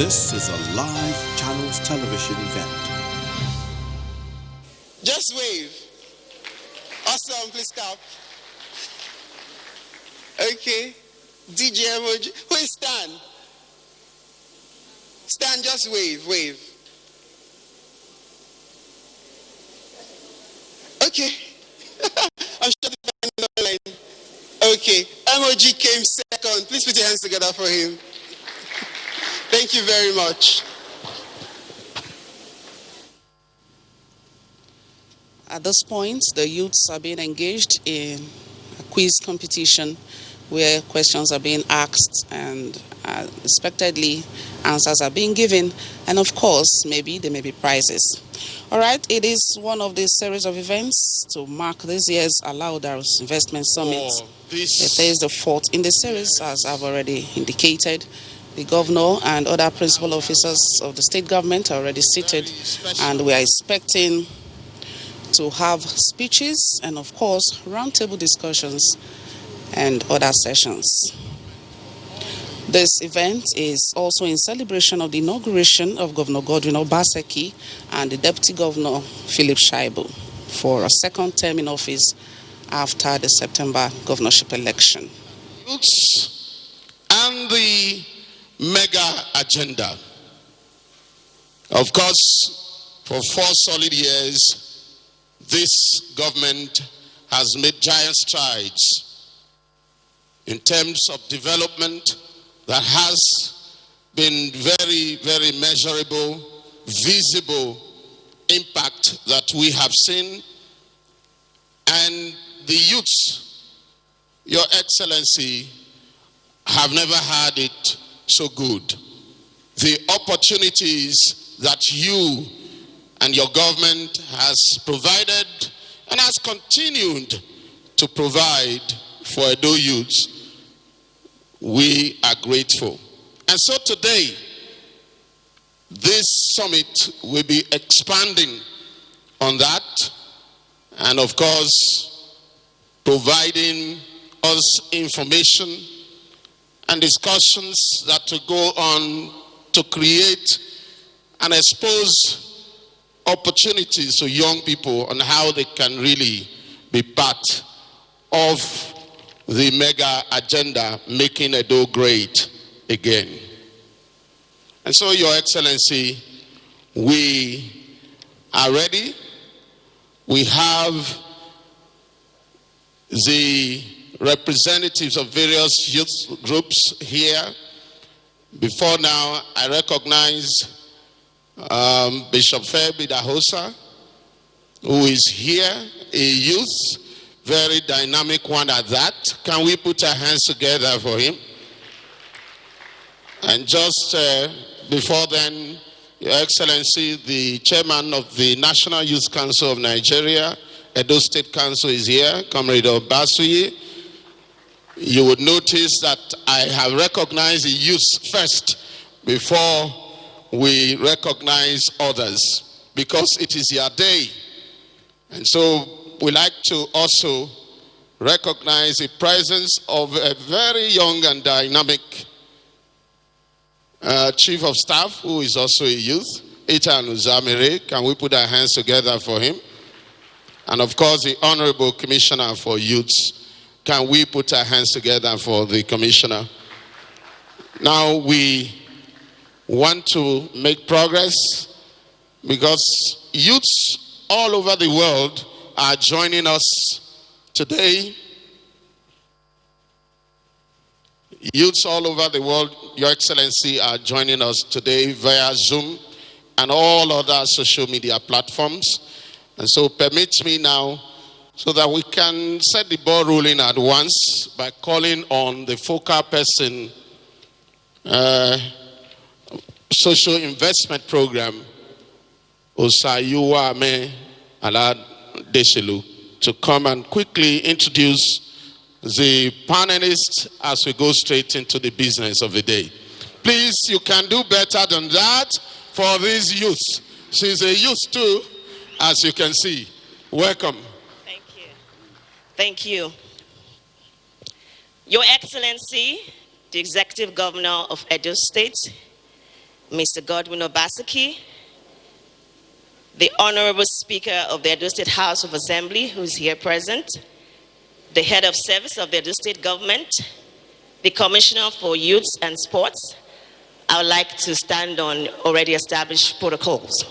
This is a live Channels television event. Just wave. Awesome, please clap. Okay. DJ emoji. Who is Stan? Stan, just wave, wave. Okay. I'm sure the fan is online. Okay. Emoji came second. Please put your hands together for him. Thank you very much. At this point, the youths are being engaged in a quiz competition where questions are being asked and expectedly answers are being given. And of course, maybe there may be prizes. All right, it is one of the series of events to mark this year's Alauda's Investment Summit. It is the fourth in the series, as I've already indicated. The governor and other principal officers of the state government are already seated, and we are expecting to have speeches and, of course, roundtable discussions and other sessions. This event is also in celebration of the inauguration of Governor Godwin Obaseki and the Deputy Governor Philip Shaibu for a second term in office after the September governorship election. And the mega agenda. Of course, for 4 solid years, this government has made giant strides in terms of development that has been very, very measurable, visible impact that we have seen. And the youths, Your Excellency, have never had it so good. The opportunities that you and your government has provided and has continued to provide for Edo youths, we are grateful. And so today, this summit will be expanding on that and of course providing us information and discussions that will go on to create and expose opportunities to young people on how they can really be part of the mega agenda, making Edo great again. And so, Your Excellency, we are ready. We have the representatives of various youth groups here. Before now, I recognize Bishop Fabi Dahosa, who is here, a youth, very dynamic one at that. Can we put our hands together for him? And just before then, Your Excellency, the chairman of the National Youth Council of Nigeria, Edo State Council, is here, Comrade Obaseki. You would notice that I have recognized the youth first before we recognize others, because it is your day. And so we like to also recognize the presence of a very young and dynamic Chief of Staff, who is also a youth, Itan Uzamere. Can we put our hands together for him? And of course, the Honorable Commissioner for Youths. Can we put our hands together for the Commissioner? Now we want to make progress because youths all over the world are joining us today. Youths all over the world, Your Excellency, are joining us today via Zoom and all other social media platforms. And so permit me now, so that we can set the ball rolling at once, by calling on the focal person, social investment program, Osayuwame Alad Deshelu, to come and quickly introduce the panelists as we go straight into the business of the day. Please, you can do better than that for these youths. She's a youth too, as you can see. Welcome. Thank you. Thank you. Your Excellency, the Executive Governor of Edo State, Mr. Godwin Obaseki, the Honorable Speaker of the Edo State House of Assembly, who is here present, the Head of Service of the Edo State Government, the Commissioner for Youth and Sports, I would like to stand on already established protocols.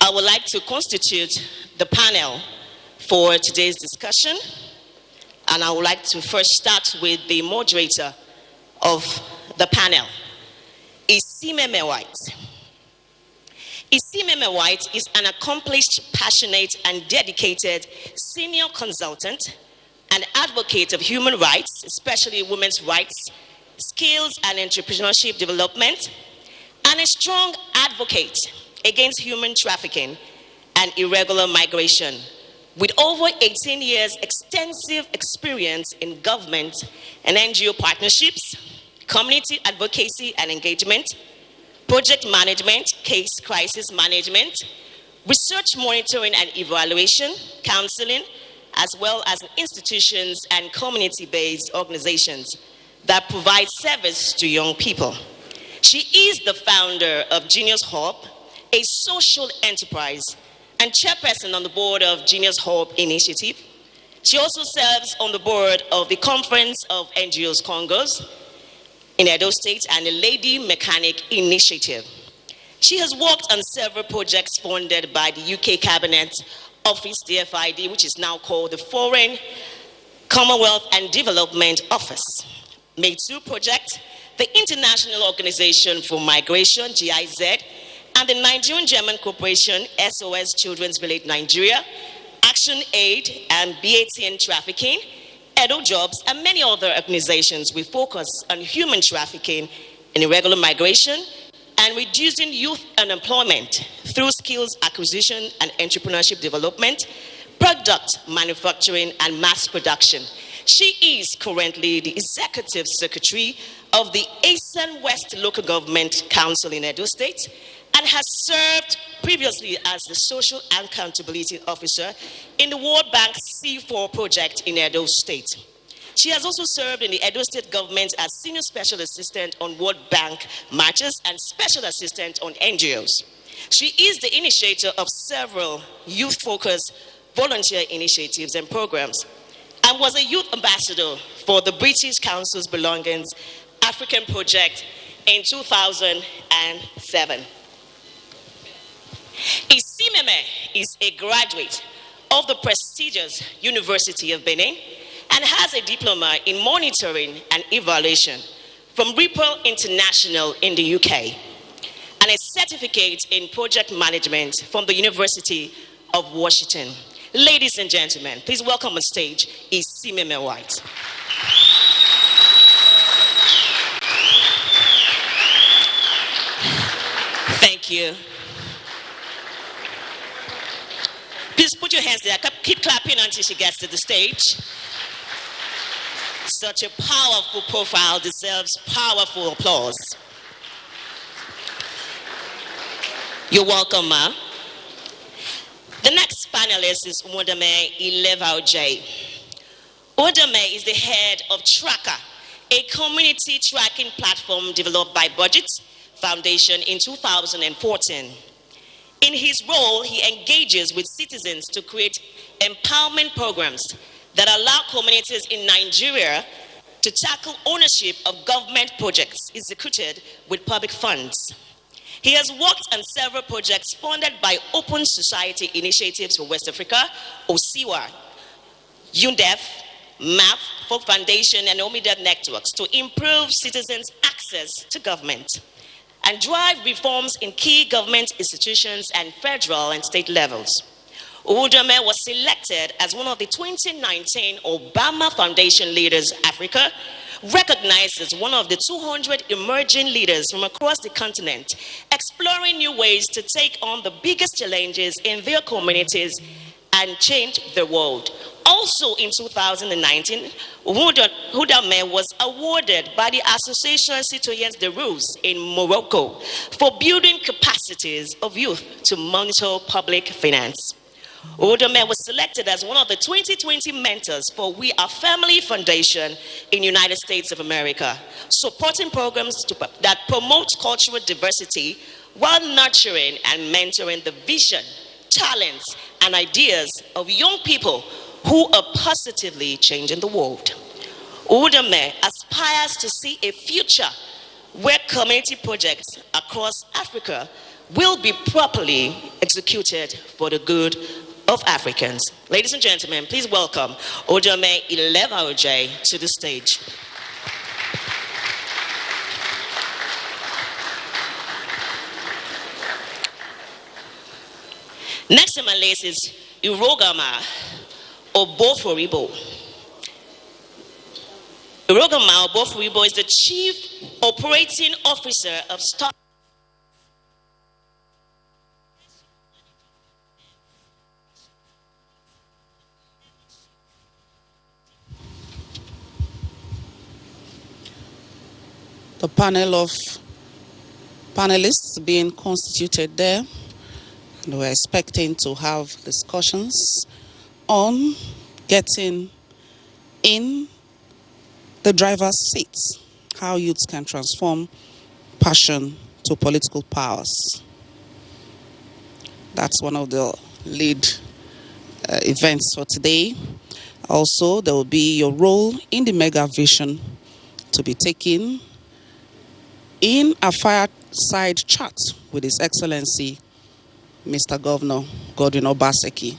I would like to constitute the panel for today's discussion, and I would like to first start with the moderator of the panel, Isimeme White. Isimeme White is an accomplished, passionate, and dedicated senior consultant and advocate of human rights, especially women's rights, skills and entrepreneurship development, and a strong advocate against human trafficking and irregular migration, with over 18 years extensive experience in government and NGO partnerships, community advocacy and engagement, project management, case crisis management, research monitoring and evaluation, counseling, as well as institutions and community-based organizations that provide service to young people. She is the founder of Genius Hub, a social enterprise, and chairperson on the board of Genius Hub Initiative. She also serves on the board of the Conference of NGOs Congos in Edo State and the Lady Mechanic Initiative. She has worked on several projects funded by the UK Cabinet Office, the FID, which is now called the Foreign, Commonwealth and Development Office. Made2 Project, the International Organization for Migration, GIZ, and the Nigerian-German Corporation, SOS Children's Village Nigeria, Action Aid and BATN Trafficking, Edo Jobs, and many other organizations with focus on human trafficking and irregular migration and reducing youth unemployment through skills acquisition and entrepreneurship development, product manufacturing, and mass production. She is currently the Executive Secretary of the ASEAN West Local Government Council in Edo State and has served previously as the Social Accountability Officer in the World Bank C4 project in Edo State. She has also served in the Edo State government as Senior Special Assistant on World Bank matches and Special Assistant on NGOs. She is the initiator of several youth-focused volunteer initiatives and programs and was a youth ambassador for the British Council's Belongings African Project in 2007. Isimeme is a graduate of the prestigious University of Benin and has a diploma in monitoring and evaluation from Ripple International in the UK and a certificate in project management from the University of Washington. Ladies and gentlemen, please welcome on stage Isimeme White. Thank you. Please put your hands there. Keep clapping until she gets to the stage. Such a powerful profile deserves powerful applause. You're welcome, Ma. The next panelist is Umodame Ilevauj. Udame is the head of Tracker, a community tracking platform developed by Budget Foundation in 2014. In his role, he engages with citizens to create empowerment programs that allow communities in Nigeria to tackle ownership of government projects executed with public funds. He has worked on several projects funded by Open Society Initiatives for West Africa, OSIWA, UNDEF, MAP, Folk Foundation, and Omidep networks to improve citizens' access to government and drive reforms in key government institutions and federal and state levels. Udome was selected as one of the 2019 Obama Foundation Leaders Africa, recognized as one of the 200 emerging leaders from across the continent, exploring new ways to take on the biggest challenges in their communities and change the world. Also in 2019, Udame was awarded by the Association Citoyens de Rousse in Morocco for building capacities of youth to monitor public finance. Udome was selected as one of the 2020 mentors for We Are Family Foundation in the United States of America, supporting programs that promote cultural diversity while nurturing and mentoring the vision, talents, and ideas of young people who are positively changing the world. Udome aspires to see a future where community projects across Africa will be properly executed for the good of Africans. Ladies and gentlemen, please welcome Udome Ilevaoje to the stage. Next on my list is Irogama Oboforibo. Irogama Oboforibo is the Chief Operating Officer of Star. The panel of panelists being constituted there, and we're expecting to have discussions on getting in the driver's seat, how youths can transform passion to political powers. That's one of the lead events for today. Also, there will be your role in the mega vision to be taken in a fireside chat with His Excellency, Mr. Governor Godwin Obaseki.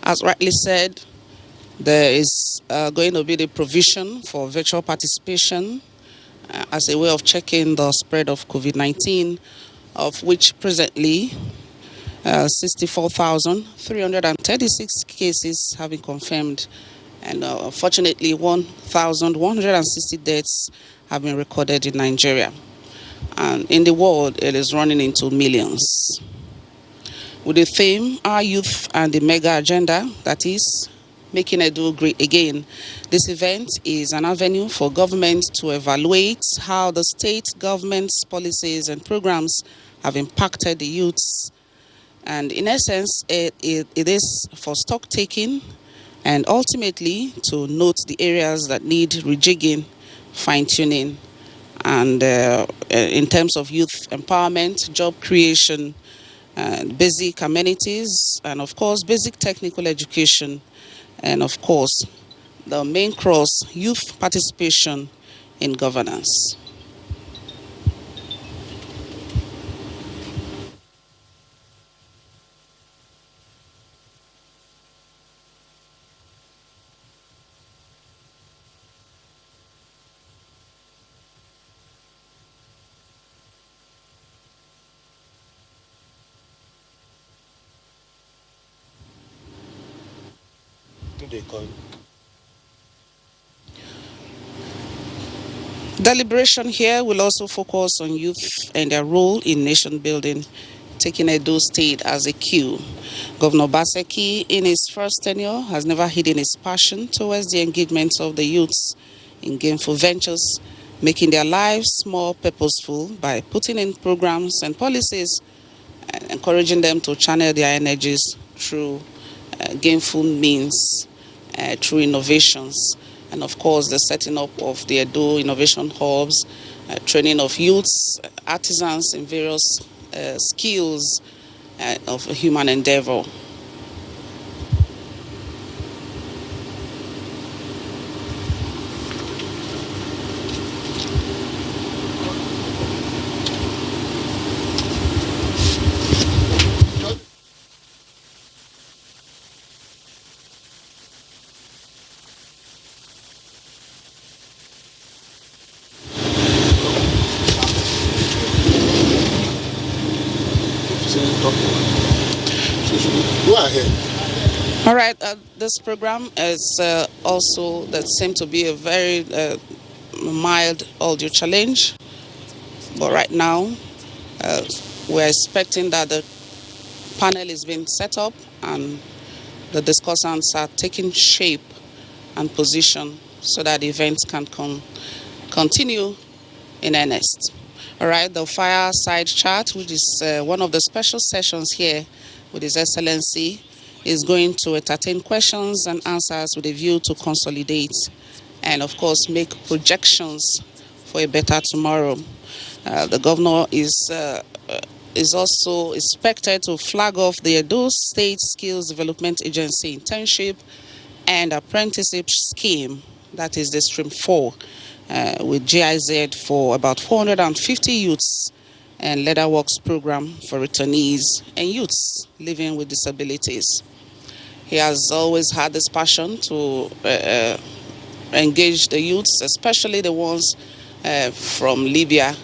As rightly said, there is going to be the provision for virtual participation as a way of checking the spread of COVID-19, of which presently 64,336 cases have been confirmed, and unfortunately 1,160 deaths have been recorded in Nigeria. And in the world, it is running into millions. With the theme, Our Youth and the Mega Agenda, that is, Making Edo Great Again. This event is an avenue for government to evaluate how the state government's policies and programs have impacted the youths. And in essence, it is for stock taking and ultimately to note the areas that need rejigging, fine-tuning, and in terms of youth empowerment, job creation, basic amenities, and of course, basic technical education, and of course, the main cross, youth participation in governance. Deliberation here will also focus on youth and their role in nation building, taking Edo State as a cue. Governor Obaseki, in his first tenure, has never hidden his passion towards the engagement of the youths in gainful ventures, making their lives more purposeful by putting in programs and policies and encouraging them to channel their energies through gainful means, through innovations, and of course the setting up of the Edo Innovation Hubs, training of youths, artisans in various skills of human endeavor. Go ahead. All right, this program is also that seemed to be a very mild audio challenge, but right now we're expecting that the panel is being set up and the discussants are taking shape and position so that the event can continue in earnest. All right, the Fireside chat, which is one of the special sessions here with His Excellency, is going to entertain questions and answers with a view to consolidate and, of course, make projections for a better tomorrow. The governor is also expected to flag off the Edo State Skills Development Agency internship and apprenticeship scheme, that is the Stream 4, with GIZ for about 450 youths and Leatherworks program for returnees and youths living with disabilities. He has always had this passion to engage the youths, especially the ones from Libya,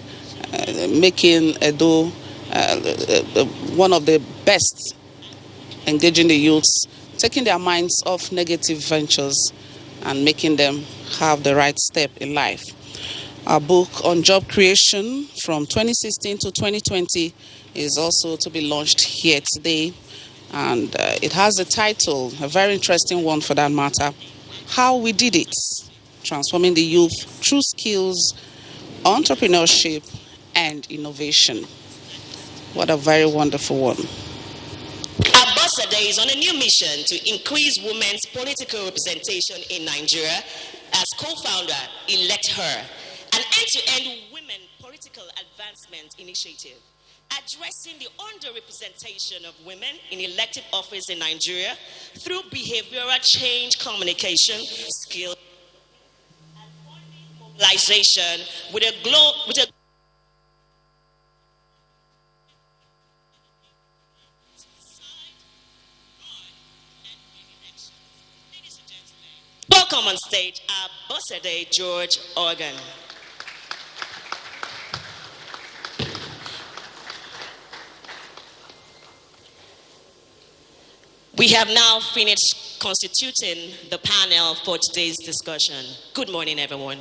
making Edo one of the best, engaging the youths, taking their minds off negative ventures and making them have the right step in life. Our book on job creation from 2016 to 2020 is also to be launched here today. And it has a title, a very interesting one for that matter, How We Did It, Transforming the Youth Through Skills, Entrepreneurship, and Innovation. What a very wonderful one. Obaseki is on a new mission to increase women's political representation in Nigeria. As co-founder, elect her, an end-to-end women political advancement initiative, addressing the underrepresentation of women in elective office in Nigeria through behavioral change, communication, skill, and mobilization with a welcome on stage Obaseki George Organ. We have now finished constituting the panel for today's discussion. Good morning, everyone.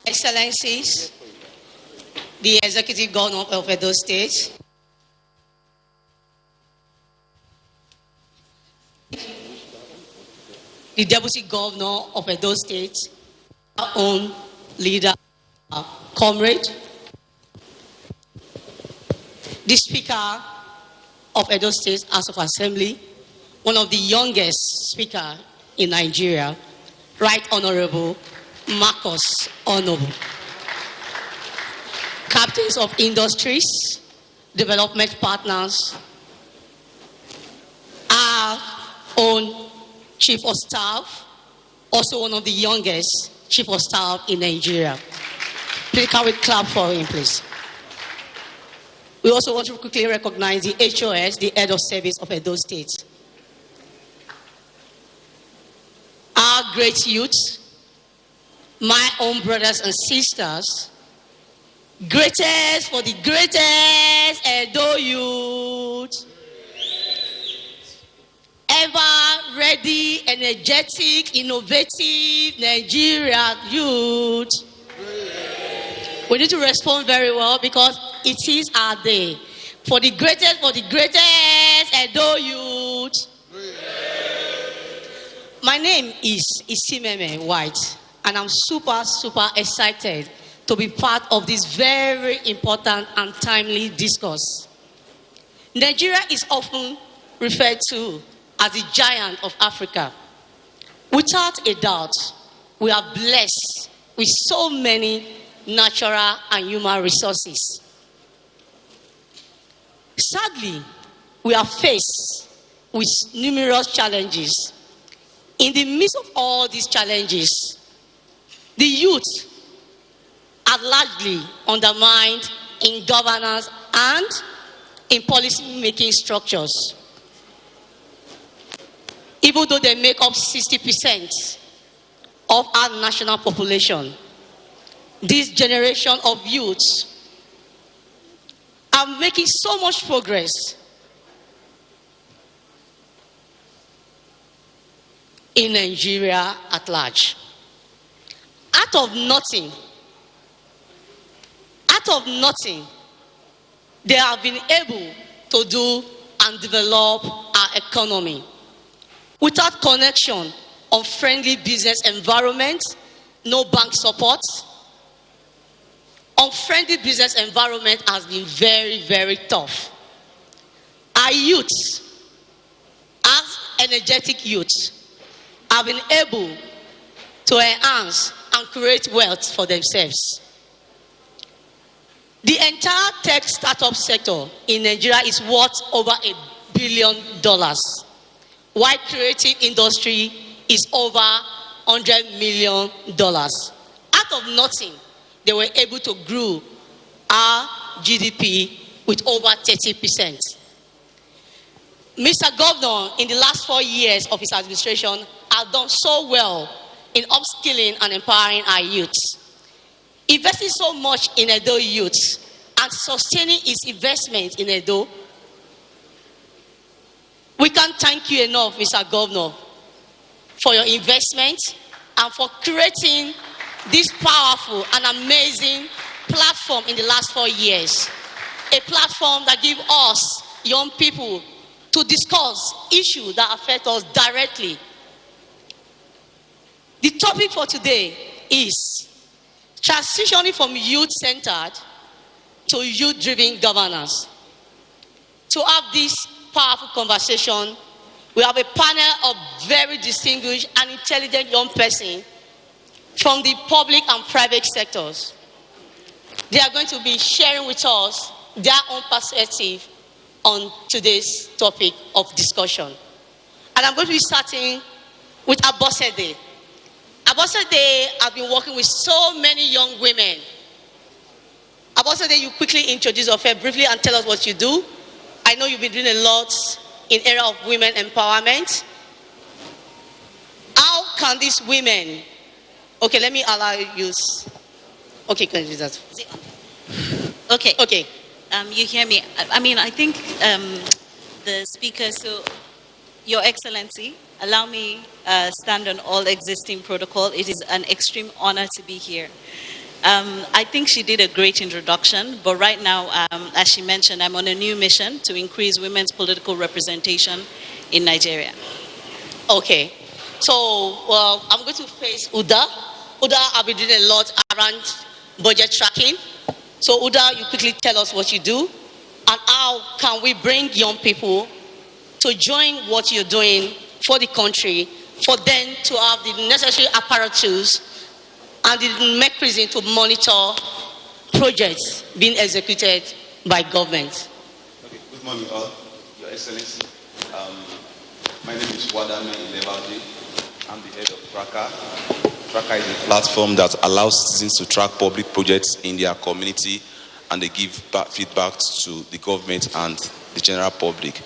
Excellencies, the Executive Governor of Edo State, the Deputy Governor of Edo State, our own leader, our comrade, the Speaker of Edo State House of Assembly, one of the youngest speaker in Nigeria, Right Honorable Marcus Honorable, captains of industries, development partners, our own Chief of Staff, also one of the youngest Chief of Staff in Nigeria. Please, can we clap for him, please? We also want to quickly recognize the HOS, the Head of Service of Edo State. Our great youth, my own brothers and sisters, greatest for the greatest Edo youth, ever ready, energetic, innovative Nigeria youth. We need to respond very well because it is our day. For the greatest Edo youth. My name is Isimeme White, and I'm super excited to be part of this very important and timely discourse. Nigeria is often referred to as the giant of Africa. Without a doubt, we are blessed with so many natural and human resources. Sadly, we are faced with numerous challenges. In the midst of all these challenges, the youth are largely undermined in governance and in policy-making structures. Even though they make up 60% of our national population, this generation of youths are making so much progress. In Nigeria at large. Out of nothing, out of nothing, they have been able to do and develop our economy. Without connection on friendly business environment, no bank support. Unfriendly business environment has been very, very tough. Our youth, as energetic youth, have been able to enhance and create wealth for themselves. The entire tech startup sector in Nigeria is worth over $1 billion, while creative industry is over $100 million. Out of nothing, they were able to grow our GDP with over 30%. Mr. Governor, in the last 4 years of his administration, has done so well in upskilling and empowering our youth. Investing so much in Edo youth and sustaining its investment in Edo, we can't thank you enough, Mr. Governor, for your investment and for creating this powerful and amazing platform in the last 4 years. A platform that gives us, young people, to discuss issues that affect us directly. The topic for today is transitioning from youth-centered to youth-driven governance. To have this powerful conversation, we have a panel of very distinguished and intelligent young persons from the public and private sectors. They are going to be sharing with us their own perspective on today's topic of discussion. And I'm going to be starting with Obaseki. Obaseki has been working with so many young women. Obaseki, you quickly introduce yourself briefly and tell us what you do. I know you've been doing a lot in the area of women empowerment. How can these women... Okay, let me allow you. Okay, can you do that? Okay. Okay. You hear me? I mean, I think the speaker, so Your Excellency, allow me stand on all existing protocol. It is an extreme honor to be here. I think she did a great introduction, but right now, as she mentioned, I'm on a new mission to increase women's political representation in Nigeria. Okay. So, I'm going to face Uda. Uda, I've been doing a lot around budget tracking. So, Uda, you quickly tell us what you do and how can we bring young people to join what you're doing for the country, for them to have the necessary apparatus and the mechanism to monitor projects being executed by government. Okay, good morning all, Your Excellency. My name is Wadame Ilevaji. I'm the head of Tracker. Tracker is a platform that allows citizens to track public projects in their community and they give feedback to the government and the general public.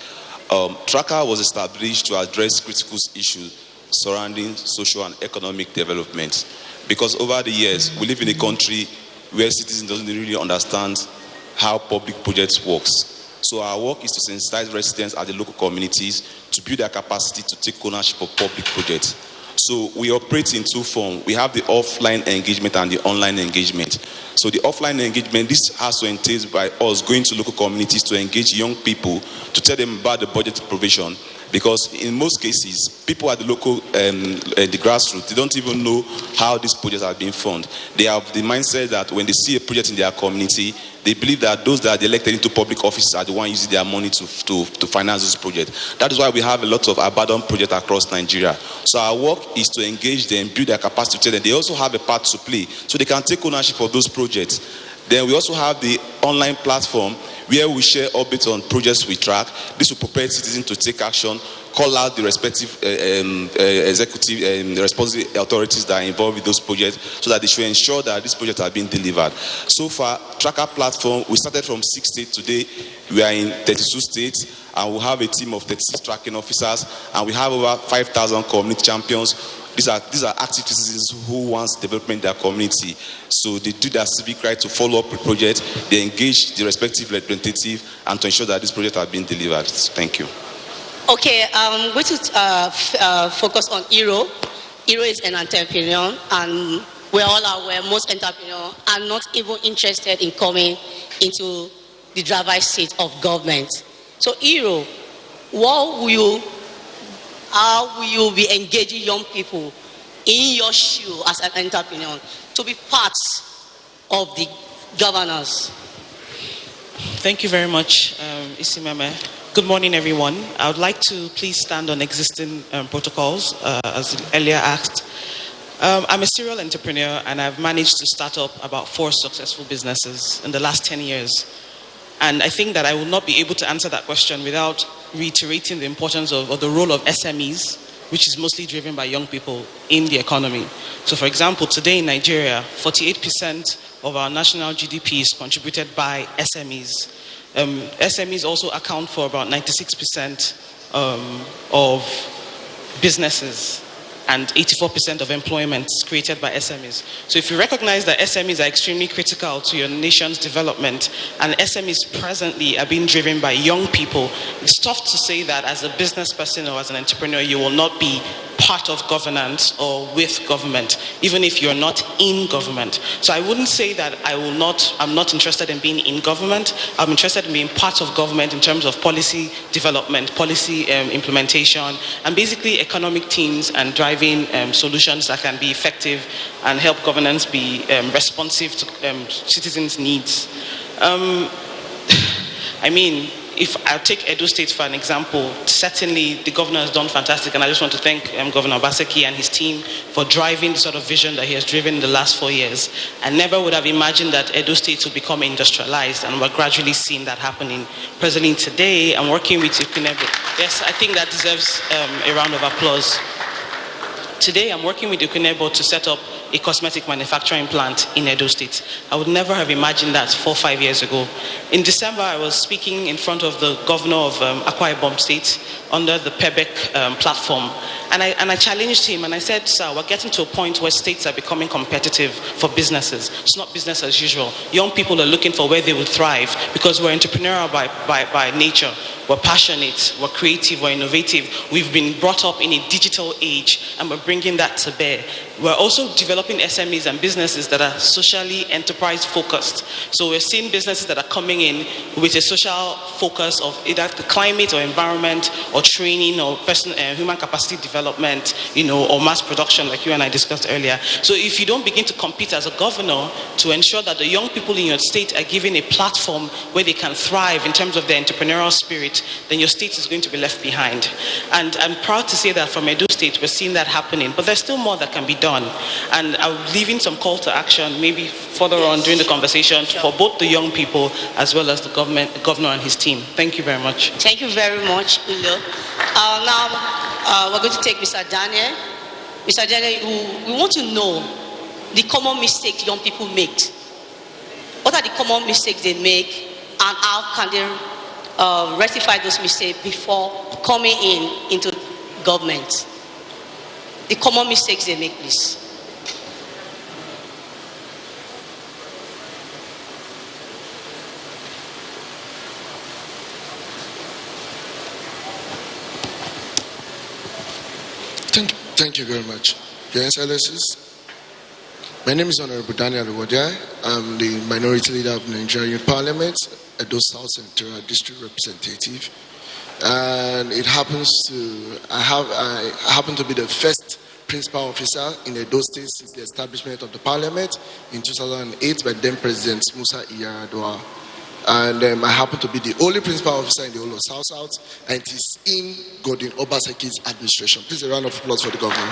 Tracker was established to address critical issues surrounding social and economic development. Because over the years, we live in a country where citizens don't really understand how public projects works. So our work is to sensitize residents at the local communities to build their capacity to take ownership of public projects. So we operate in two forms. We have the offline engagement and the online engagement. So the offline engagement, this has to entail by us going to local communities to engage young people, to tell them about the budget provision. Because in most cases, people at the local, the grassroots, they don't even know how these projects are being funded. They have the mindset that when they see a project in their community, they believe that those that are elected into public offices are the ones using their money to finance this project. That is why we have a lot of abandoned projects across Nigeria. So our work is to engage them, build their capacity to tell them they also have a part to play, so they can take ownership of those projects. Then we also have the online platform where we share updates on projects we track. This will prepare citizens to take action, call out the respective executive responsible authorities that are involved with those projects so that they should ensure that these projects are being delivered. So far, Tracker platform, we started from 6 states. Today, we are in 32 states, and we have a team of 36 tracking officers, and we have over 5,000 community champions. These are active citizens who want development in their community. So they do their civic right to follow up with projects. They engage the respective representative and to ensure that these projects are being delivered. Thank you. Okay, I'm going to focus on Hero. Hero is an entrepreneur, and we're all aware most entrepreneurs are not even interested in coming into the driver's seat of government. So, Hero, how will you be engaging young people in your shoe as an entrepreneur to be part of the governance? Thank you very much, Isimeme. Good morning, everyone. I would like to please stand on existing protocols, as earlier asked. I'm a serial entrepreneur, and I've managed to start up about 4 successful businesses in the last 10 years. And I think that I will not be able to answer that question without reiterating the importance of, or the role of SMEs, which is mostly driven by young people in the economy. So, for example, today in Nigeria, 48% of our national GDP is contributed by SMEs. SMEs also account for about 96% of businesses, and 84% of employment is created by SMEs. So if you recognize that SMEs are extremely critical to your nation's development, and SMEs presently are being driven by young people, it's tough to say that as a business person or as an entrepreneur, you will not be part of governance or with government, even if you're not in government. So I wouldn't say that I'm not interested in being in government. I'm interested in being part of government in terms of policy development, policy implementation, and basically economic teams and driving solutions that can be effective and help governance be responsive to citizens' needs. I mean, if I take Edo State for an example, certainly the governor has done fantastic, and I just want to thank Governor Obaseki and his team for driving the sort of vision that he has driven in the last 4 years. I never would have imagined that Edo State would become industrialized, and we're gradually seeing that happening. Presently today, I'm working with Ukunebo. Yes, I think that deserves a round of applause. Today, I'm working with Ukunebo to set up a cosmetic manufacturing plant in Edo State. I would never have imagined that 4 or 5 years ago. In December, I was speaking in front of the governor of Akwa Ibom State under the PEBEC platform. And I challenged him and I said, sir, we're getting to a point where states are becoming competitive for businesses. It's not business as usual. Young people are looking for where they will thrive because we're entrepreneurial by nature. We're passionate, we're creative, we're innovative. We've been brought up in a digital age and we're bringing that to bear. We're also developing SMEs and businesses that are socially enterprise focused. So we're seeing businesses that are coming in with a social focus of either the climate or environment or training or human capacity development, or mass production like you and I discussed earlier. So if you don't begin to compete as a governor to ensure that the young people in your state are given a platform where they can thrive in terms of their entrepreneurial spirit, then your state is going to be left behind. And I'm proud to say that from Edo State, we're seeing that happening, but there's still more that can be done. And I'm leaving some call to action, maybe further on during the conversation, for both the young people as well as the governor and his team. Thank you very much. Thank you very much, Ulo. Now, we're going to take Mr. Daniel. Mr. Daniel, we want to know the common mistakes young people make. What are the common mistakes they make, and how can they rectify those mistakes before coming into government? The common mistakes they make, please. Thank you very much. Your Excellencies, my name is Honorable Daniel Iwodjai. I'm the Minority Leader of the Nigerian Youth Parliament, Edo South Central District Representative. And it happens to, I happen to be the first principal officer in Edo State since the establishment of the Parliament in 2008 by then President Musa Iyadua. And I happen to be the only principal officer in the whole of South, and it is in Godwin Obaseki's administration. Please a round of applause for the government.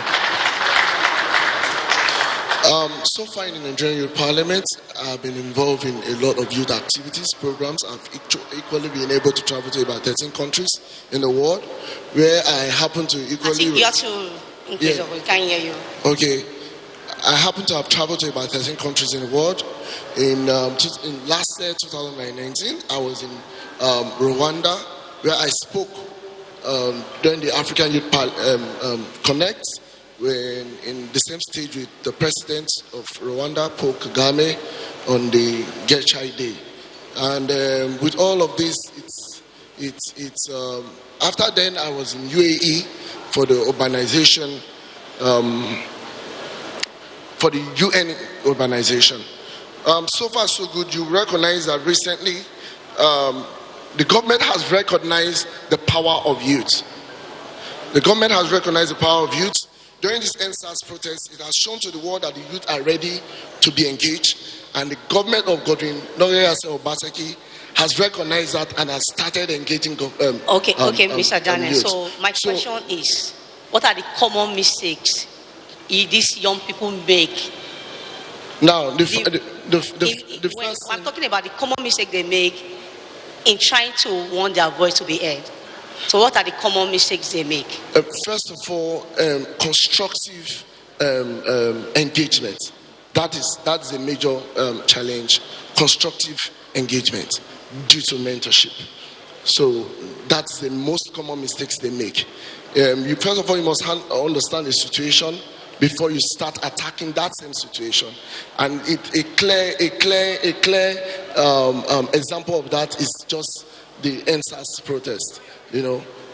So far in the Nigerian Youth Parliament, I've been involved in a lot of youth activities, programs. I've equally been able to travel to about 13 countries in the world, where I happen to equally... You have to increase we can't hear you. Okay. I happen to have traveled to about 13 countries in the world. In last year, 2019, I was in Rwanda, where I spoke during the African Youth Connect, when in the same stage with the president of Rwanda, Paul Kagame, on the Gechai Day. And with all of this, after then I was in UAE for the urbanization for the UN urbanization. So far, so good. You recognize that recently the government has recognized the power of youth. The government has recognized the power of youth. During this NSAS protest, it has shown to the world that the youth are ready to be engaged, and the government of Godwin Obaseki has recognized that and has started engaging. Mr. Daniel. So my question is, what are the common mistakes these young people make? Now, I'm talking about the common mistake they make in trying to want their voice to be heard. So what are the common mistakes they make? First of all, constructive engagement. That's a major challenge. Constructive engagement due to mentorship. So that's the most common mistakes they make. First of all, you must understand the situation before you start attacking that same situation. And a clear example of that is just the NSAS protest.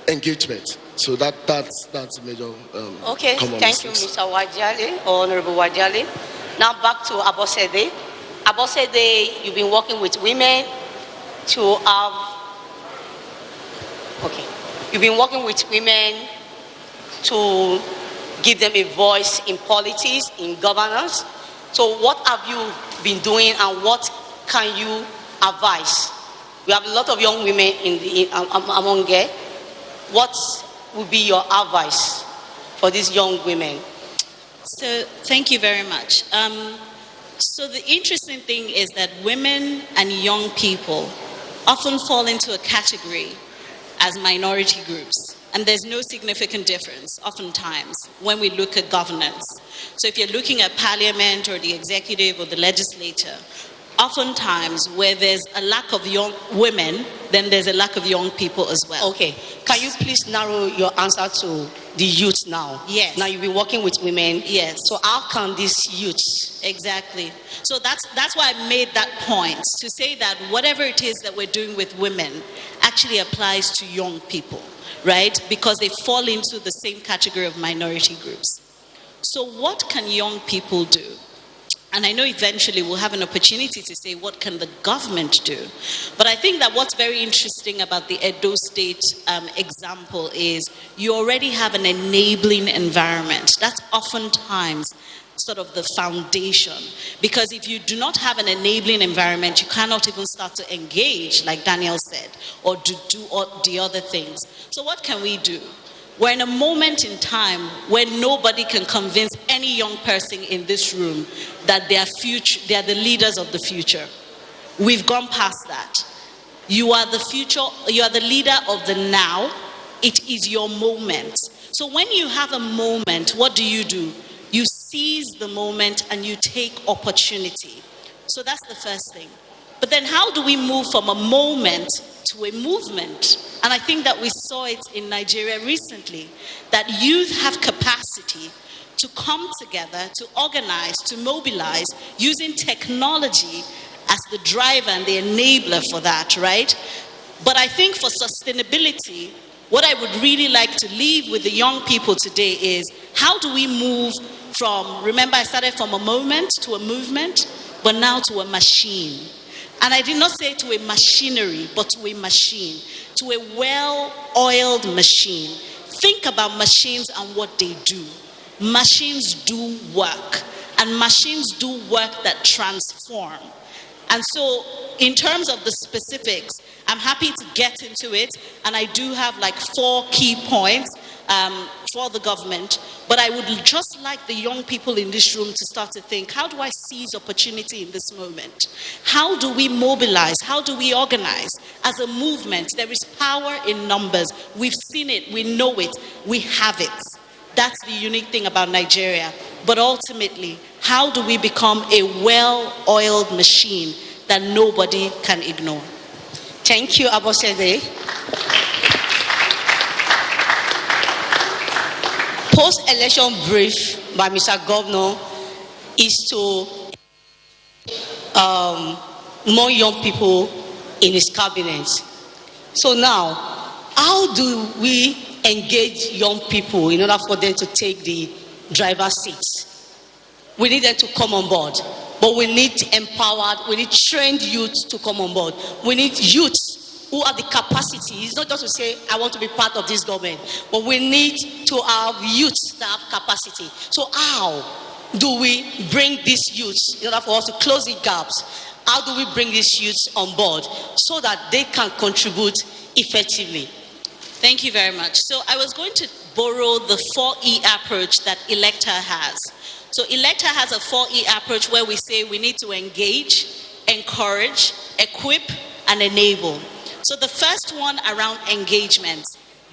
Engagement. So that's a major thank you, Mr. Wajale, Honorable Wajale. Now back to Obaseki. Obaseki, you've been working with women to have. You've been working with women to give them a voice in politics, in governance. So what have you been doing, and what can you advise? We have a lot of young women among here. What would be your advice for these young women? So thank you very much. So the interesting thing is that women and young people often fall into a category as minority groups. And there's no significant difference, oftentimes, when we look at governance. So if you're looking at parliament or the executive or the legislature, oftentimes where there's a lack of young women, then there's a lack of young people as well. Okay. Can you please narrow your answer to the youth now? Yes. Now you've been working with women. Yes. So how can these youths? Exactly. So that's why I made that point, to say that whatever it is that we're doing with women actually applies to young people, right? Because they fall into the same category of minority groups. So what can young people do? And I know eventually we'll have an opportunity to say, what can the government do? But I think that what's very interesting about the Edo State example is you already have an enabling environment. That's oftentimes sort of the foundation. Because if you do not have an enabling environment, you cannot even start to engage, like Daniel said, or to do all the other things. So what can we do? We're in a moment in time where nobody can convince any young person in this room that they are the leaders of the future. We've gone past that. You are the future, you are the leader of the now. It is your moment. So when you have a moment, what do? You seize the moment and you take opportunity. So that's the first thing. But then how do we move from a moment to a movement? And I think that we saw it in Nigeria recently, that youth have capacity to come together, to organize, to mobilize, using technology as the driver and the enabler for that, right? But I think for sustainability, what I would really like to leave with the young people today is, how do we move from, remember I started from a moment to a movement, but now to a machine. And I did not say to a machinery, but to a machine, to a well-oiled machine. Think about machines and what they do. Machines do work, and machines do work that transform. And so in terms of the specifics, I'm happy to get into it, and I do have like 4 key points for the government, but I would just like the young people in this room to start to think, how do I seize opportunity in this moment? How do we mobilize? How do we organize? As a movement, there is power in numbers. We've seen it, we know it, we have it. That's the unique thing about Nigeria. But ultimately, how do we become a well-oiled machine that nobody can ignore? Thank you, Obaseki. Post-election brief by Mr. Governor is to more young people in his cabinet. So now, how do we engage young people in order for them to take the driver's seat? We need them to come on board. But we need empowered, we need trained youth to come on board. We need youth who have the capacity. It's not just to say, I want to be part of this government, but we need to have youth that have capacity. So how do we bring these youths in order for us to close the gaps? How do we bring these youths on board so that they can contribute effectively? Thank you very much. So I was going to borrow the 4E approach that Electa has. So Electa has a 4E approach where we say we need to engage, encourage, equip, and enable. So the first one around engagement,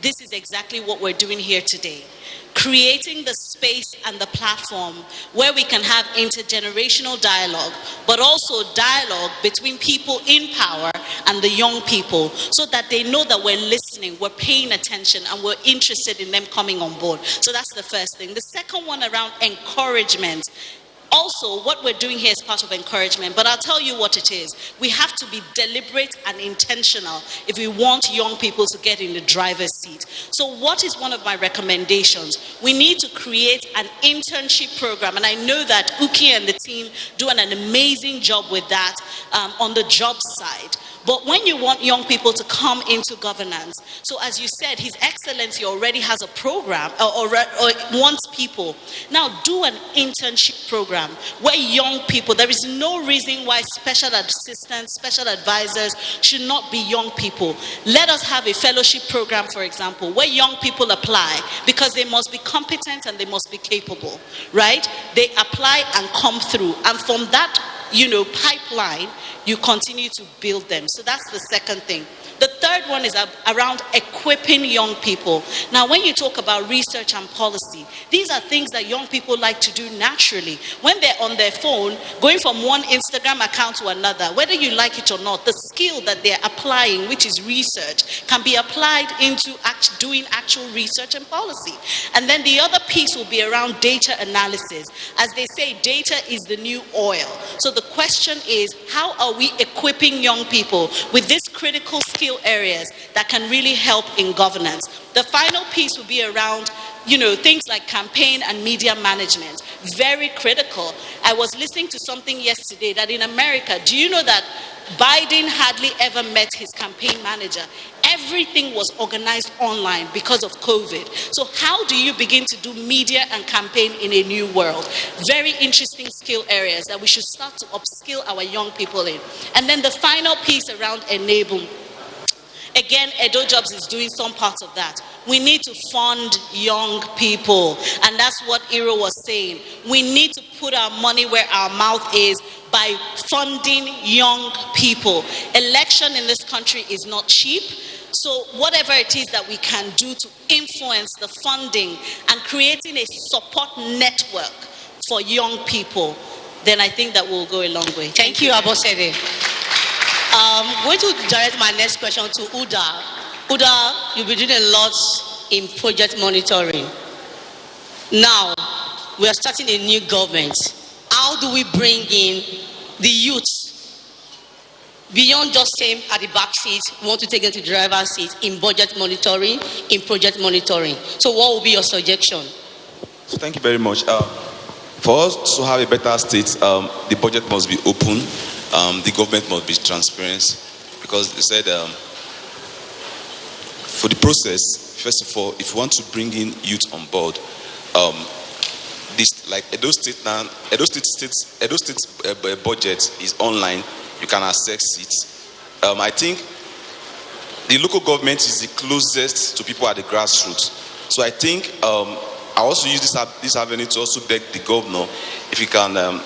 this is exactly what we're doing here today. Creating the space and the platform where we can have intergenerational dialogue, but also dialogue between people in power and the young people, so that they know that we're listening, we're paying attention, and we're interested in them coming on board. So that's the first thing. The second one around encouragement. Also, what we're doing here is part of encouragement, but I'll tell you what it is. We have to be deliberate and intentional if we want young people to get in the driver's seat. So what is one of my recommendations? We need to create an internship program, and I know that Uki and the team do an amazing job with that on the job side. But when you want young people to come into governance, so as you said, His Excellency already has a program or wants people. Now do an internship program where young people, there is no reason why special assistants, special advisors should not be young people. Let us have a fellowship program, for example, where young people apply because they must be competent and they must be capable, right? They apply and come through. And from that, pipeline, you continue to build them. So that's the second thing. The third one is around equipping young people. Now, when you talk about research and policy, these are things that young people like to do naturally. When they're on their phone, going from one Instagram account to another, whether you like it or not, the skill that they're applying, which is research, can be applied into doing actual research and policy. And then the other piece will be around data analysis. As they say, data is the new oil. So the question is, how are we equipping young people with this critical skill areas that can really help in governance? The final piece will be around, things like campaign and media management. Very critical. I was listening to something yesterday that in America, do you know that Biden hardly ever met his campaign manager? Everything was organized online because of COVID. So how do you begin to do media and campaign in a new world? Very interesting skill areas that we should start to upskill our young people in. And then the final piece around enablement. Again, Edo Jobs is doing some parts of that. We need to fund young people. And that's what Iro was saying. We need to put our money where our mouth is by funding young people. Election in this country is not cheap. So whatever it is that we can do to influence the funding and creating a support network for young people, then I think that will go a long way. Thank you, Obaseki. I'm going to direct my next question to Uda. Uda, you've been doing a lot in project monitoring. Now, we are starting a new government. How do we bring in the youth beyond just saying at the back seat, we want to take them to the driver's seat in budget monitoring, in project monitoring? So what will be your suggestion? So thank you very much. For us to have a better state, the budget must be open. The government must be transparent, because they said for the process, first of all, if you want to bring in youth on board, this like Edo State budget is online. You can access it. I think the local government is the closest to people at the grassroots. So I think I also use this avenue to also beg the governor, if he can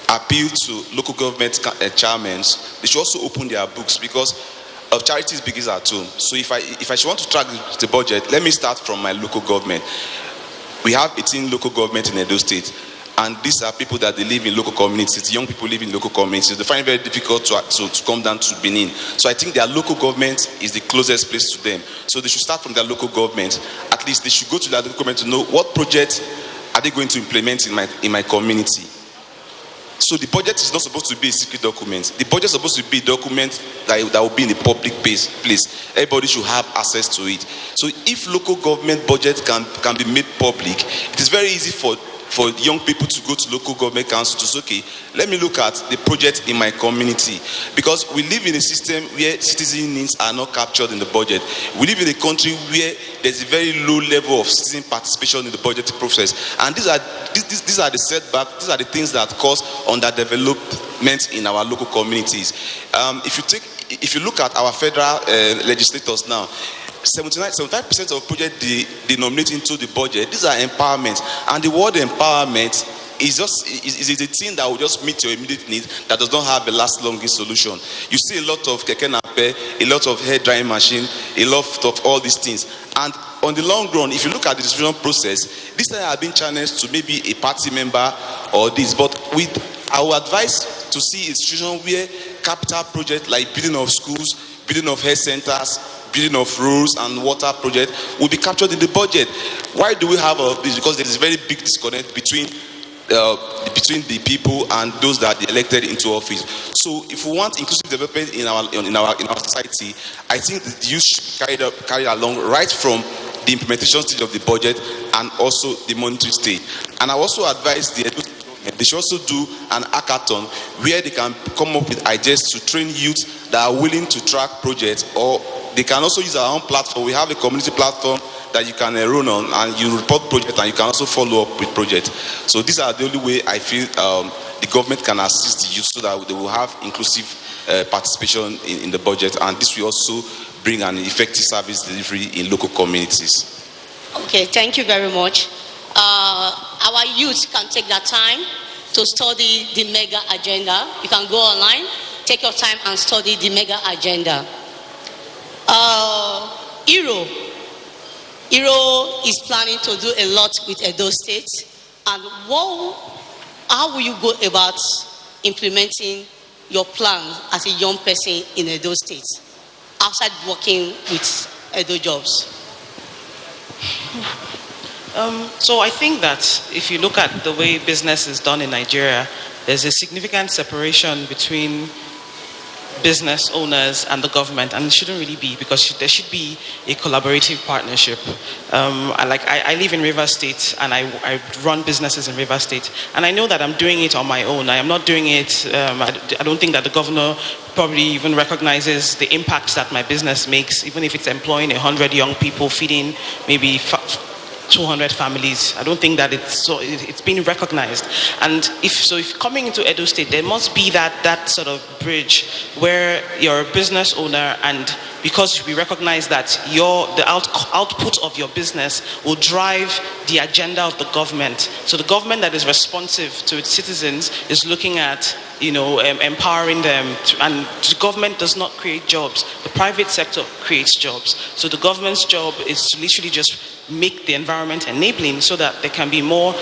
appeal to local government chairmen, they should also open their books, because of charities begins at home. So if I should want to track the budget, let me start from my local government. We have 18 local government in Edo State, and these are people that they live in local communities. Young people live in local communities. They find it very difficult to come down to Benin. So I think their local government is the closest place to them. So they should start from their local government. At least they should go to their local government to know what project are they going to implement in my community. So the budget is not supposed to be a secret document. The budget is supposed to be a document that will be in the public place. Everybody should have access to it. So if local government budget can be made public, it is very easy for for young people to go to local government council to say, okay, let me look at the project in my community. Because we live in a system where citizen needs are not captured in the budget. We live in a country where there's a very low level of citizen participation in the budget process. And these are the setbacks, these are the things that cause underdevelopment in our local communities. If you look at our federal legislators now, 75% of projects they nominate into the budget, these are empowerment. And the word empowerment is a thing that will just meet your immediate needs, that does not have a last longing solution. You see a lot of keke nape, a lot of hair drying machine, a lot of all these things. And on the long run, if you look at the distribution process, this thing have been challenged to maybe a party member or this. But I would advise to see institutions where capital projects like building of schools, building of health centers, building of roads and water projects will be captured in the budget. Why do we have all of this? Because there is a very big disconnect between the people and those that are elected into office. So if we want inclusive development in our society, I think the youth should be carried along right from the implementation stage of the budget and also the monetary stage. And I also advise they should also do an hackathon where they can come up with ideas to train youth that are willing to track projects, or they can also use our own platform. We have a community platform that you can enroll on, and you report projects, and you can also follow up with projects. So these are the only way I feel the government can assist the youth so that they will have inclusive participation in the budget, and this will also bring an effective service delivery in local communities. Okay, thank you very much. Our youth can take their time to study the mega agenda. You can go online, take your time and study the mega agenda. Iro is planning to do a lot with Edo State. And how will you go about implementing your plan as a young person in Edo State outside working with Edo Jobs? So I think that if you look at the way business is done in Nigeria, there's a significant separation between business owners and the government, and it shouldn't really be, because there should be a collaborative partnership. I live in Rivers State, and I run businesses in Rivers State, and I know that I'm doing it on my own. I am not doing it, I don't think that the governor probably even recognizes the impact that my business makes, even if it's employing 100 young people, feeding maybe 200 families. I don't think that it's been recognized. And if coming into Edo State, there must be that sort of bridge where you're a business owner, and because we recognize that the output of your business will drive the agenda of the government. So the government that is responsive to its citizens is looking at empowering them, and the government does not create jobs. The private sector creates jobs. So the government's job is to literally just make the environment enabling so that there can be more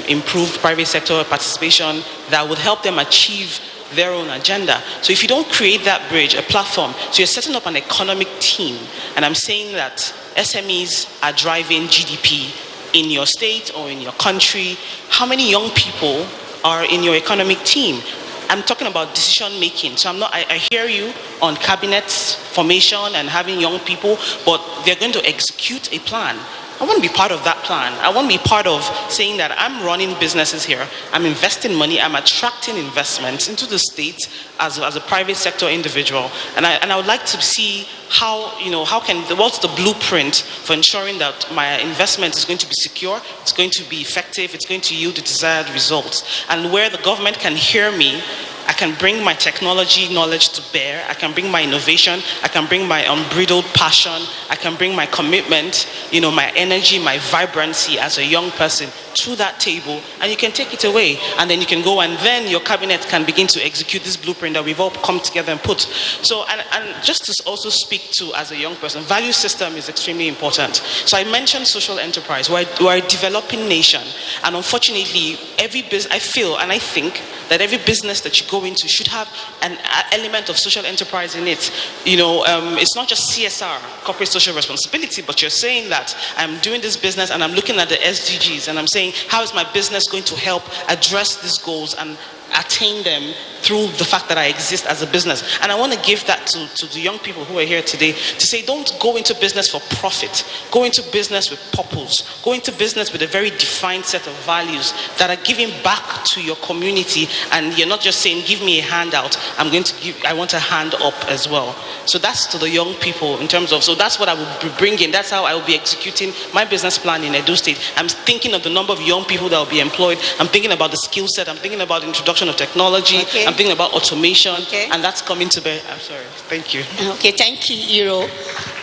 improved private sector participation that would help them achieve their own agenda. So if you don't create that bridge, a platform, so you're setting up an economic team, and I'm saying that SMEs are driving GDP in your state or in your country. How many young people are in your economic team? I'm talking about decision making. So I hear you on cabinet formation and having young people, but they're going to execute a plan. I want to be part of that plan. I want to be part of saying that I'm running businesses here. I'm investing money. I'm attracting investments into the state as a private sector individual. And I would like to see what's the blueprint for ensuring that my investment is going to be secure, it's going to be effective, it's going to yield the desired results. And where the government can hear me, I can bring my technology knowledge to bear, I can bring my innovation, I can bring my unbridled passion, I can bring my commitment, my energy, my vibrancy as a young person to that table, and you can take it away, and then you can go, and then your cabinet can begin to execute this blueprint that we've all come together and put. So, and just to also speak to, as a young person, value system is extremely important. So I mentioned social enterprise. We're a developing nation, and unfortunately, I feel and I think that every business that you go into should have an element of social enterprise in it. It's not just CSR, corporate social responsibility, but you're saying that I'm doing this business and I'm looking at the SDGs and I'm saying, how is my business going to help address these goals and attain them through the fact that I exist as a business. And I want to give that to the young people who are here today to say, don't go into business for profit. Go into business with purpose. Go into business with a very defined set of values that are giving back to your community. And you're not just saying, give me a handout. I want a hand up as well. So that's to the young people in terms of, so that's what I will be bringing. That's how I will be executing my business plan in Edo State. I'm thinking of the number of young people that will be employed. I'm thinking about the skill set. I'm thinking about the introduction of technology. Okay. I'm thinking about automation. Okay. And that's coming to bear. I'm sorry. Thank you. Okay, thank you, Iro.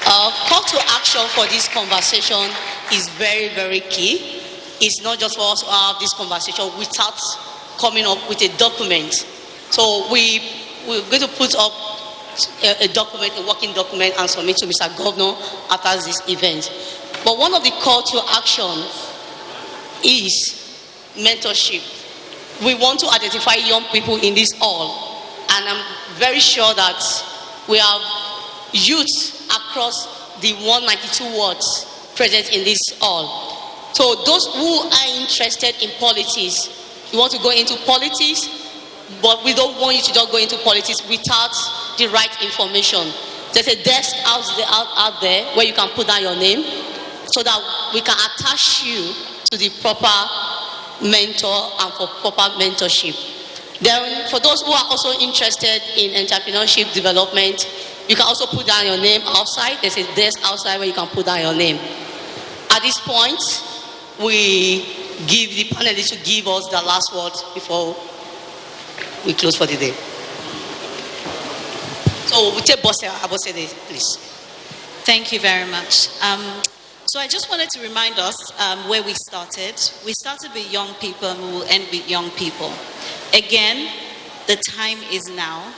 Call to action for this conversation is very, very key. It's not just for us to have this conversation without coming up with a document. So we're going to put up a document, a working document, and submit to Mr. Governor after this event. But one of the call to action is mentorship. We want to identify young people in this hall, and I'm very sure that we have youth across the 192 wards present in this hall. So those who are interested in politics, you want to go into politics, but we don't want you to just go into politics without the right information. There's a desk out there where you can put down your name so that we can attach you to the proper mentor and for proper mentorship. Then for those who are also interested in entrepreneurship development, you can also put down your name outside. There's a desk outside where you can put down your name. At this point, we give the panelists to give us the last word before we close for the day. So we take Obaseki, please. Thank you very much. So I just wanted to remind us where we started. We started with young people and we will end with young people. Again, the time is now.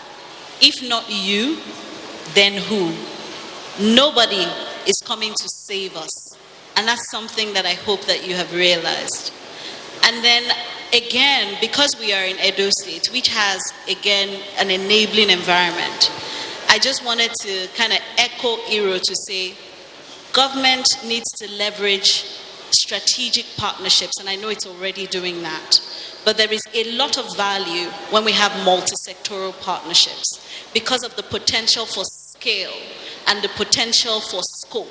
If not you, then who? Nobody is coming to save us. And that's something that I hope that you have realized. And then again, because we are in Edo State, which has, again, an enabling environment, I just wanted to kind of echo Iro to say, government needs to leverage strategic partnerships, and I know it's already doing that. But there is a lot of value when we have multi-sectoral partnerships because of the potential for scale and the potential for scope.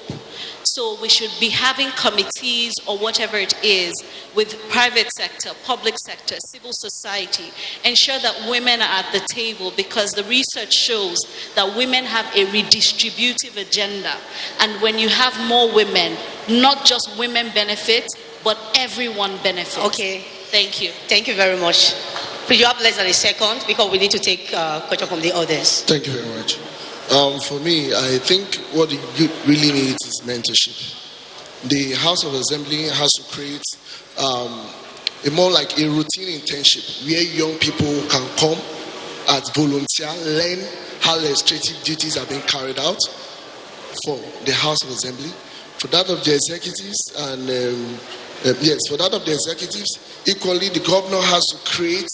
So we should be having committees or whatever it is with private sector, public sector, civil society, ensure that women are at the table, because the research shows that women have a redistributive agenda. And when you have more women, not just women benefit, but everyone benefits. Okay. Thank you. Thank you very much. Could you have less than a second because we need to take question from the others. Thank you very much. For me, I think what the youth really needs is mentorship. The House of Assembly has to create a more like a routine internship where young people can come as volunteer, learn how legislative duties are being carried out for the House of Assembly. For that of the executives, and for that of the executives, equally the governor has to create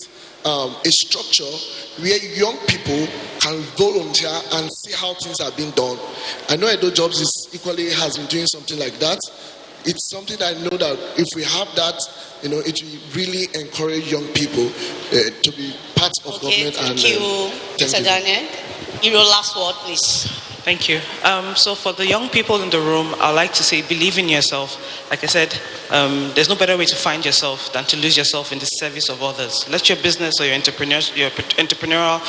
a structure where young people can volunteer and see how things are being done. I know Edo Jobs has been doing something like that. It's something that I know that if we have that, it will really encourage young people to be part of government. Thank you, Mr. Daniel. Your last word, please. Thank you. So for the young people in the room, I'd like to say, believe in yourself. Like I said, there's no better way to find yourself than to lose yourself in the service of others. Let your business or your entrepreneurial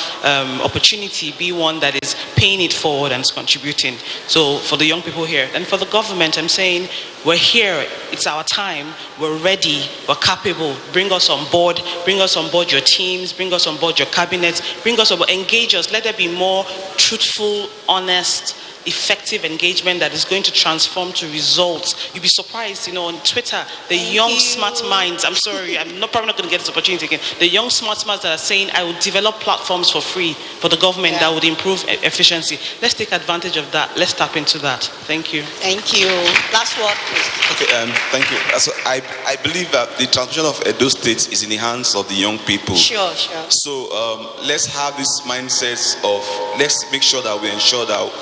opportunity be one that is paying it forward and is contributing. So for the young people here, and for the government, I'm saying, we're here. It's our time. We're ready. We're capable. Bring us on board. Bring us on board your teams. Bring us on board your cabinets. Bring us on board. Engage us. Let there be more truthful, honest, effective engagement that is going to transform to results. You'll be surprised, on Twitter, the young smart minds, I'm sorry, I'm probably not going to get this opportunity again, the young smart minds that are saying, I will develop platforms for free for the government that would improve efficiency. Let's take advantage of that. Let's tap into that. Thank you. Thank you. Last word, please. Okay, thank you. So I believe that the transformation of Edo State is in the hands of the young people. Sure. So let's have this mindset of, let's make sure that we ensure that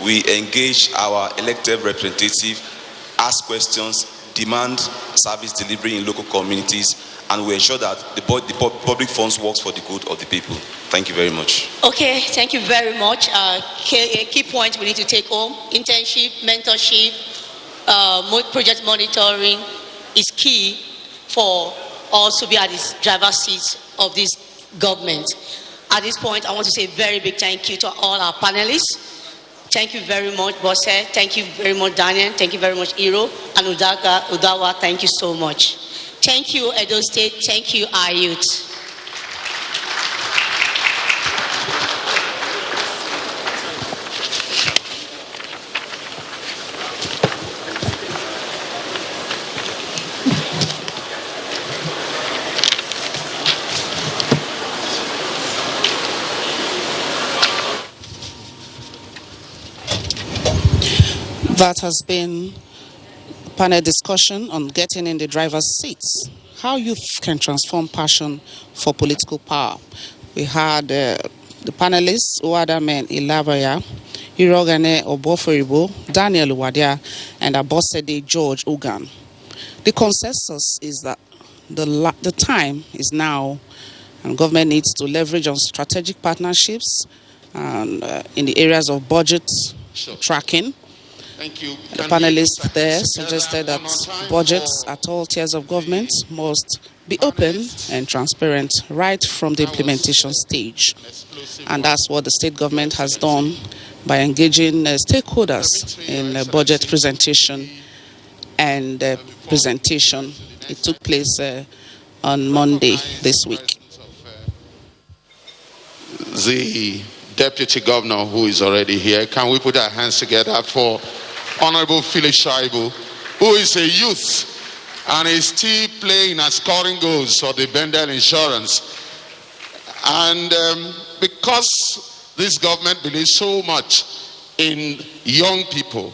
we engage our elected representative, ask questions, demand service delivery in local communities, and we ensure that the public funds works for the good of the people. Thank you very much. Okay, thank you very much. Key points we need to take home: internship, mentorship, project monitoring is key for us to be at this driver's seat of this government. At this point, I want to say a very big thank you to all our panelists. Thank you very much, Bosse. Thank you very much, Daniel. Thank you very much, Iro. And Udawa, thank you so much. Thank you, Edo State. Thank you, our youth. That has been a panel discussion on getting in the driver's seats, how youth can transform passion for political power. We had the panelists, Uwadamen Ilabaya, Irogane Oboforibo, Daniel Uwadia, and Abosede George Ugan. The consensus is that the time is now, and government needs to leverage on strategic partnerships and in the areas of budget tracking. Thank you. The panelists there suggested that budgets at all tiers of government must be open and transparent right from the implementation stage. And that's what the state government has done by engaging stakeholders in budget presentation and presentation. It took place on Monday this week. The Deputy Governor, who is already here, can we put our hands together for Honorable Philip Shaibu, who is a youth and is still playing and scoring goals for the Bendel Insurance. And because this government believes so much in young people,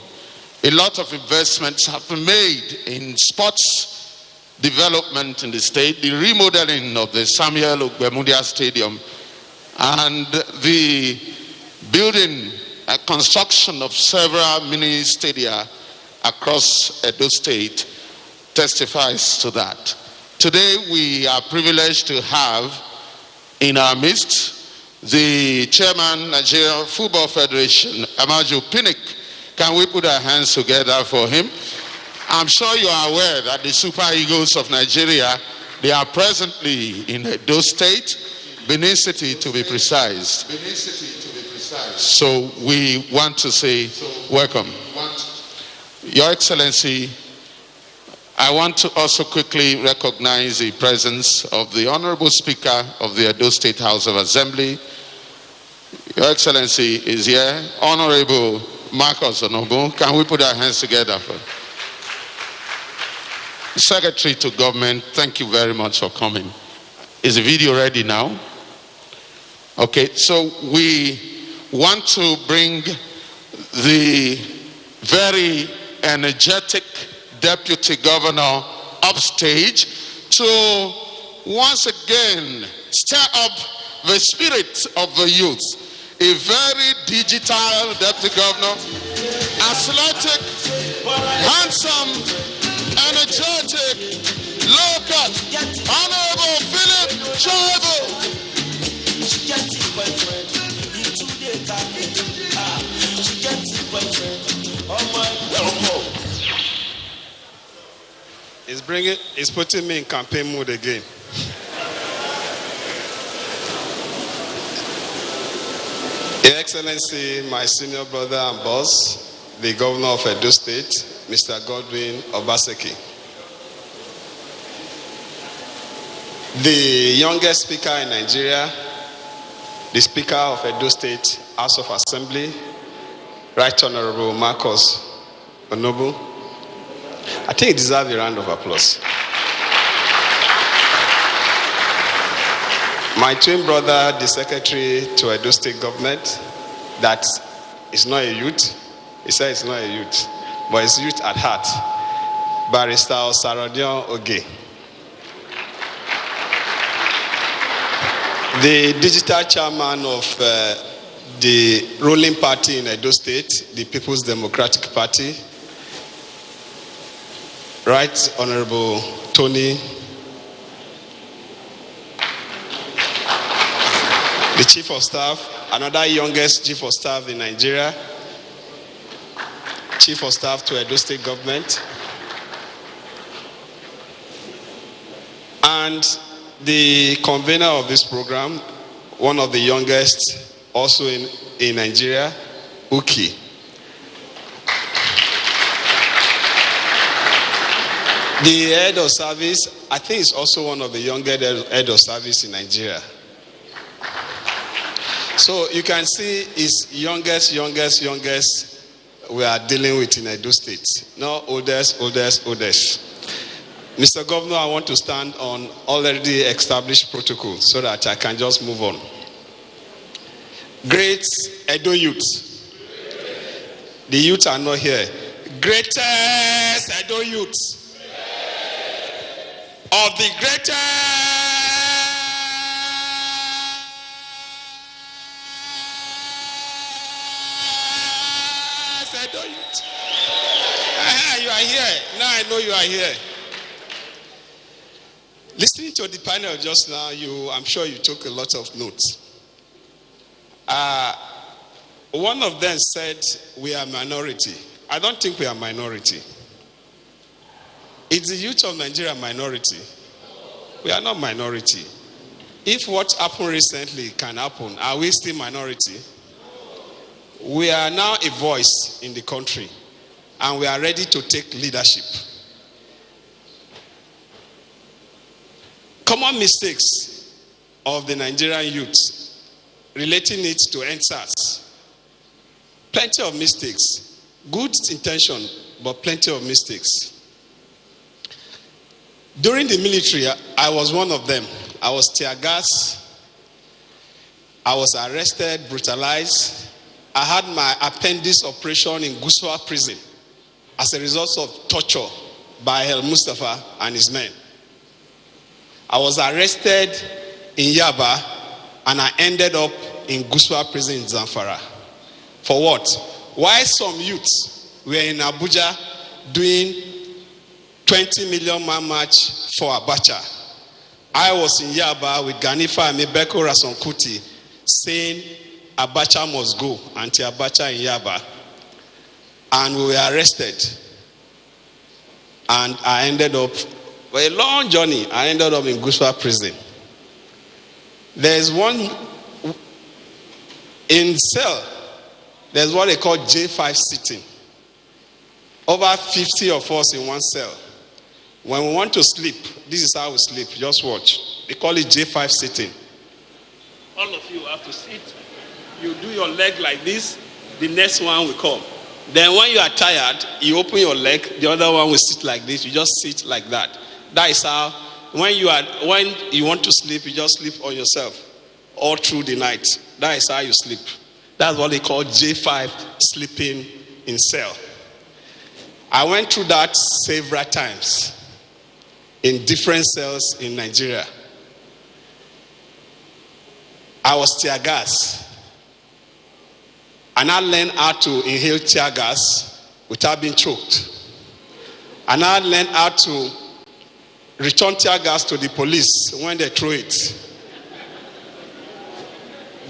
a lot of investments have been made in sports development in the state, the remodeling of the Samuel Ogbemudia Stadium, and the building and construction of several mini stadia across Edo State testifies to that. Today we are privileged to have in our midst the chairman, Nigeria Football Federation, Amaju Pinnick. Can we put our hands together for him? I'm sure you are aware that the Super Eagles of Nigeria, they are presently in Edo State, Benin City to be precise. So we want to say welcome. Your Excellency, I want to also quickly recognize the presence of the Honorable Speaker of the Edo State House of Assembly. Your Excellency is here, Honorable Marcus Onobu. Can we put our hands together for Secretary to Government? Thank you very much for coming. Is the video ready now? Okay, so we want to bring the very energetic Deputy Governor upstage to once again stir up the spirit of the youth. A very digital Deputy Governor, athletic, handsome, energetic, low-cut, Honorable Philip Shaibu. It's putting me in campaign mode again. Your Excellency, my senior brother and boss, the Governor of Edo State, Mr. Godwin Obaseki. The youngest speaker in Nigeria, the Speaker of Edo State House of Assembly, Right Honorable Marcus Onobu. I think he deserves a round of applause. My twin brother, the Secretary to Edo State Government, that is not a youth. He said it's not a youth, but it's youth at heart. Barrister Osarodion Oge. The digital chairman of the ruling party in Edo State, the People's Democratic Party, Right Honorable Tony, the Chief of Staff, another youngest Chief of Staff in Nigeria, Chief of Staff to Edo State Government, and the convener of this program, one of the youngest also in Nigeria, Uki. The head of service, I think, is also one of the youngest head of service in Nigeria. So you can see it's youngest we are dealing with in Edo State. No oldest. Mr. Governor, I want to stand on already established protocol so that I can just move on. Great Edo youth. The youth are not here. Greatest Edo youth. Of the greatest Edo youth. You are here. Now I know you are here. Listening to the panel just now, I'm sure you took a lot of notes. One of them said we are minority. I don't think we are minority. Is the youth of Nigeria minority? We are not minority. If what happened recently can happen, are we still minority? We are now a voice in the country, and we are ready to take leadership. Common mistakes of the Nigerian youth, relating it to NSAS. Plenty of mistakes. Good intention, but plenty of mistakes. During the military, I was one of them. I was tear gas. I was arrested, brutalized. I had my appendix operation in Guswa prison as a result of torture by El Mustafa and his men. I was arrested in Yaba and I ended up in Guswa prison in Zamfara. For what? Why some youths were in Abuja doing 20 million man march for Abacha, I was in Yaba with Ganifa and Mebeko Rasonkuti saying Abacha must go, anti-Abacha in Yaba. And we were arrested. And I ended up, for a long journey, I ended up in Guswa prison. There's one, in cell, there's what they call J5 sitting. Over 50 of us in one cell. When we want to sleep, this is how we sleep. Just watch. They call it J5 sitting. All of you have to sit. You do your leg like this. The next one will come. Then when you are tired, you open your leg. The other one will sit like this. You just sit like that. That is how, when you want to sleep, you just sleep on yourself all through the night. That is how you sleep. That's what they call J5 sleeping in cell. I went through that several times in different cells in Nigeria. I was tear gas. And I learned how to inhale tear gas without being choked. And I learned how to return tear gas to the police when they throw it.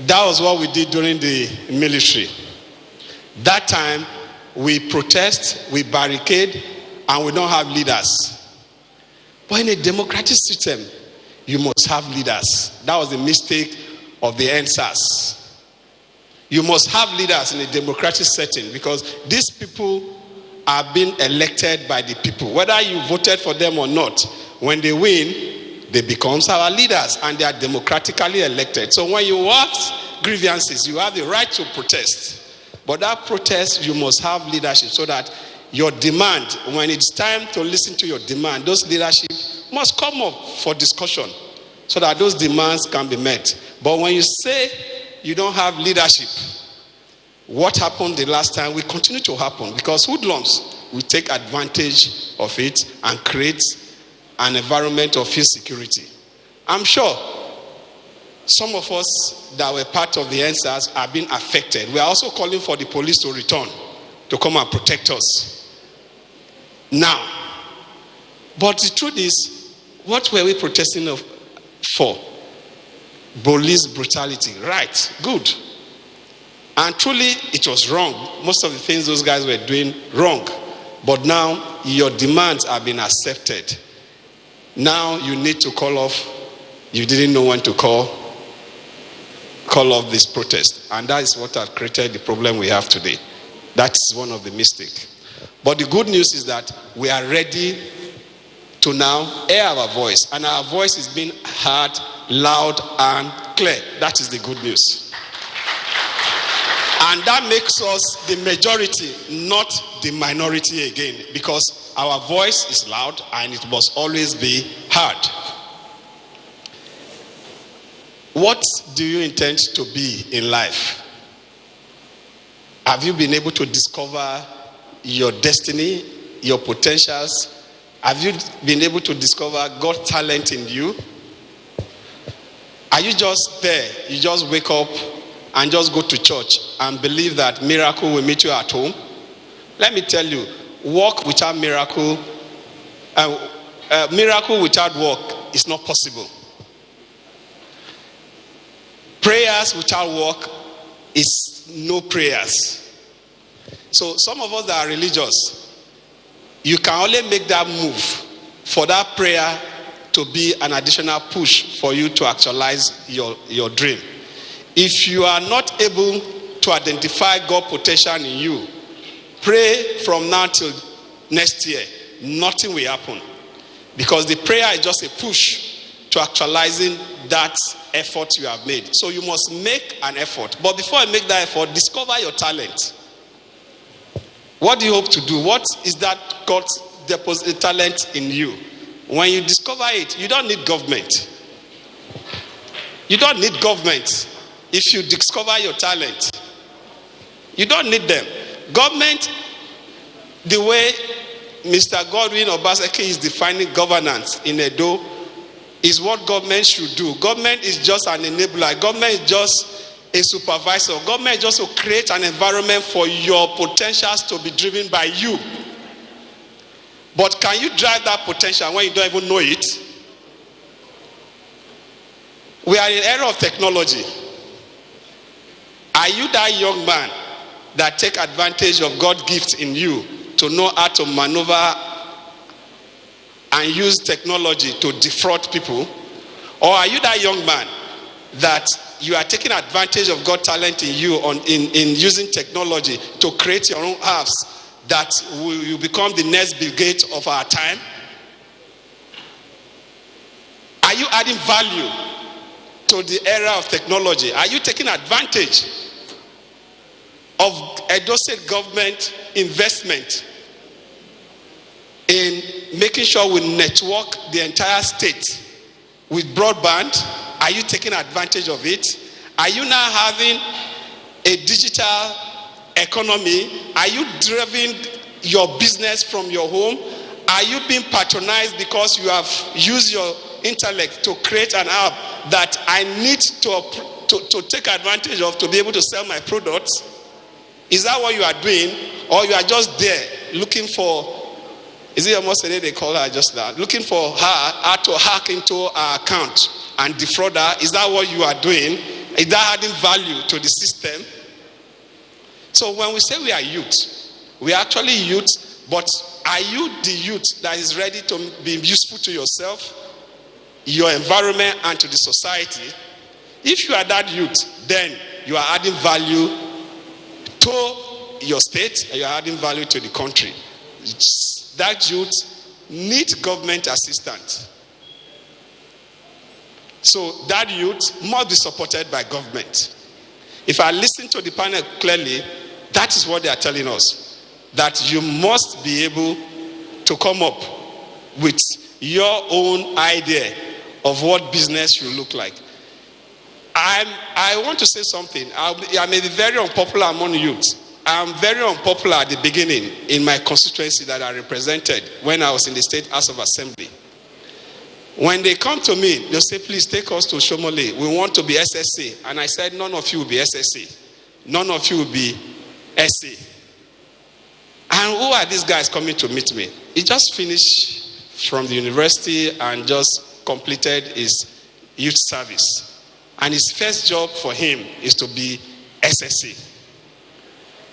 That was what we did during the military. That time, we protest, we barricade, and we don't have leaders. But in a democratic system, you must have leaders. That was the mistake of the NSAS. You must have leaders in a democratic setting because these people are being elected by the people. Whether you voted for them or not, when they win, they become our leaders and they are democratically elected. So when you have grievances, you have the right to protest. But that protest, you must have leadership so that your demand, when it's time to listen to your demand, those leadership must come up for discussion so that those demands can be met. But when you say you don't have leadership, what happened the last time will continue to happen because hoodlums will take advantage of it and create an environment of insecurity. I'm sure some of us that were part of the NSAS are being affected. We are also calling for the police to return, to come and protect us. Now, But the truth is, what were we protesting for? Police brutality. Right, good. And truly, it was wrong. Most of the things those guys were doing, wrong. But now, your demands have been accepted. Now, you need to call off. You didn't know when to call off this protest. And that is what has created the problem we have today. That's one of the mistakes. But the good news is that we are ready to now air our voice. And our voice is being heard loud and clear. That is the good news. And that makes us the majority, not the minority again. Because our voice is loud and it must always be heard. What do you intend to be in life? Have you been able to discover your destiny, your potentials? Have you been able to discover God's talent in you? Are you just there? You just wake up and just go to church and believe that miracle will meet you at home? Let me tell you, work without miracle, miracle without work is not possible. Prayers without work is no prayers. So some of us that are religious, you can only make that move for that prayer to be an additional push for you to actualize your dream. If you are not able to identify God's potential in you, pray from now till next year, nothing will happen. Because the prayer is just a push to actualizing that effort you have made. So you must make an effort. But before you make that effort, discover your talent. What do you hope to do? What is that God's deposited talent in you? When you discover it, you don't need government. You don't need government if you discover your talent. You don't need them. Government, the way Mr. Godwin Obaseki is defining governance in Edo, is what government should do. Government is just an enabler. Government is just a supervisor. Government is just to create an environment for your potentials to be driven by you. But can you drive that potential when you don't even know it? We are in an era of technology. Are you that young man that take advantage of God's gift in you to know how to maneuver and use technology to defraud people? Or are you that young man that you are taking advantage of God's talent in you in using technology to create your own apps that will become the next Bill Gates of our time? Are you adding value to the era of technology? Are you taking advantage of Edo State government investment in making sure we network the entire state with broadband? Are you taking advantage of it? Are you now having a digital economy? Are you driving your business from your home? Are you being patronized because you have used your intellect to create an app that I need to take advantage of to be able to sell my products? Is that what you are doing? Or you are just there looking for, is it almost today they call her just that? Looking for her to hack into her account and defraud her? Is that what you are doing? Is that adding value to the system? So when we say we are youth, we are actually youth, but are you the youth that is ready to be useful to yourself, your environment, and to the society? If you are that youth, then you are adding value to your state, and you are adding value to the country. That youth needs government assistance. So that youth must be supported by government. If I listen to the panel clearly, that is what they are telling us. That you must be able to come up with your own idea of what business should look like. I want to say something. I may be very unpopular among youth. I'm very unpopular at the beginning in my constituency that I represented when I was in the State House of Assembly. When they come to me, they'll say, please take us to Shomole. We want to be SSA. And I said, none of you will be SSA. None of you will be SA. And who are these guys coming to meet me? He just finished from the university and just completed his youth service. And his first job for him is to be SSA.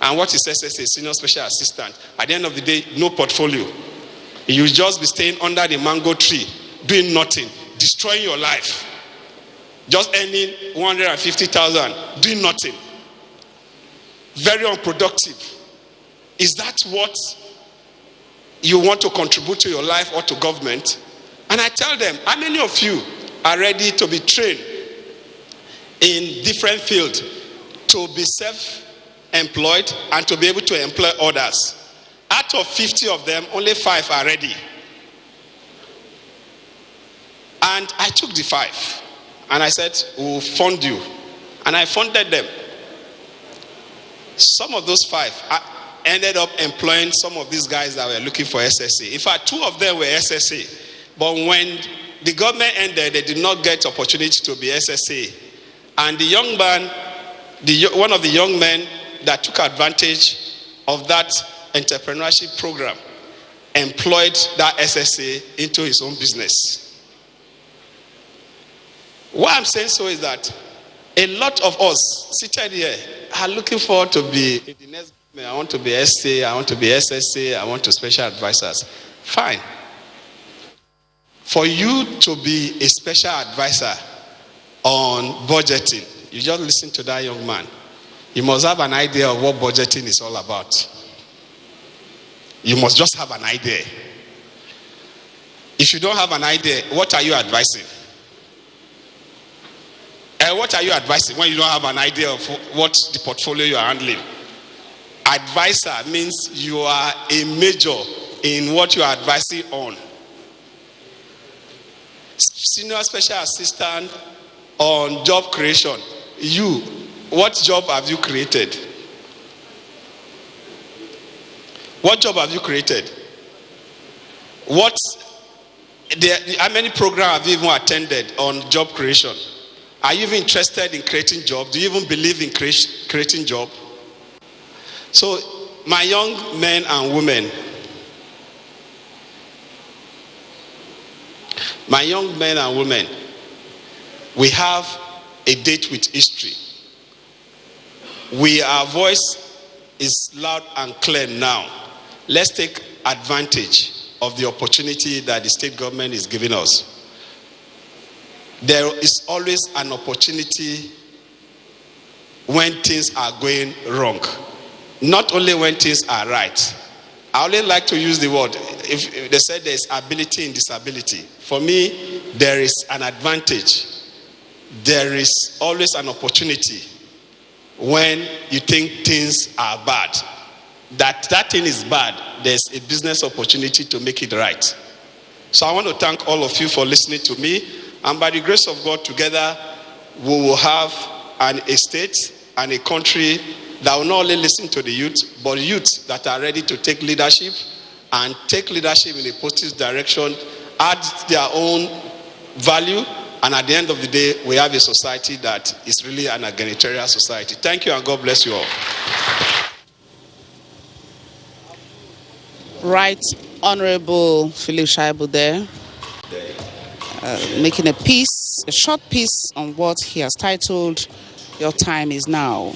And what is SSA? Senior Special Assistant. At the end of the day, no portfolio. You will just be staying under the mango tree, doing nothing, destroying your life. Just earning 150,000, doing nothing. Very unproductive. Is that what you want to contribute to your life or to government? And I tell them, how many of you are ready to be trained in different fields to be self-employed and to be able to employ others? Out of 50 of them, only 5 are ready. And I took the 5 and I said, we'll fund you. And I funded them. Some of those 5 ended up employing some of these guys that were looking for SSA. In fact, 2 of them were SSA. But when the government ended, they did not get opportunity to be SSA. And the young man, one of the young men that took advantage of that entrepreneurship program, employed that SSA into his own business. Why I'm saying so is that a lot of us seated here are looking forward to be in the next. I want to be SA, I want to be SSA, I want to special advisors. Fine. For you to be a special advisor on budgeting, you just listen to that young man. You must have an idea of what budgeting is all about. You must just have an idea. If you don't have an idea, what are you advising? What are you advising when you don't have an idea of what the portfolio you are handling? Advisor means you are a major in what you are advising on. Senior special assistant on job creation. You, what job have you created? What job have you created? How many programs have you even attended on job creation? Are you even interested in creating jobs? Do you even believe in creating jobs? So, my young men and women, we have a date with history. Our voice is loud and clear now. Let's take advantage of the opportunity that the state government is giving us. There is always an opportunity when things are going wrong. Not only when things are right. I only like to use the word, if they said there is ability in disability. For me, there is an advantage. There is always an opportunity when you think things are bad. That thing is bad, there's a business opportunity to make it right. So I want to thank all of you for listening to me. And by the grace of God, together, we will have a state and a country that will not only listen to the youth, but youth that are ready to take leadership and take leadership in a positive direction, add their own value, and at the end of the day, we have a society that is really an egalitarian society. Thank you, and God bless you all. Right, Honorable Philip Shaibu there, making a short piece on what he has titled, Your Time is Now.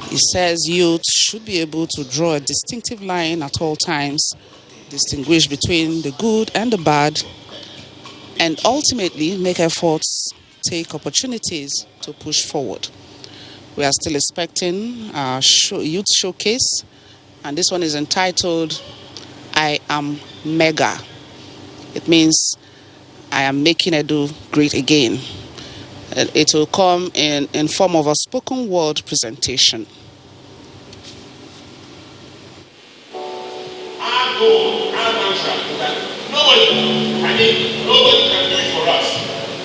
He says youth should be able to draw a distinctive line at all times, distinguish between the good and the bad, and ultimately make efforts, take opportunities to push forward. We are still expecting our youth showcase, and this one is entitled, I Am Mega. It means I am making Edo great again. It will come in form of a spoken word presentation. Our goal, our mantra, that nobody can do it for us.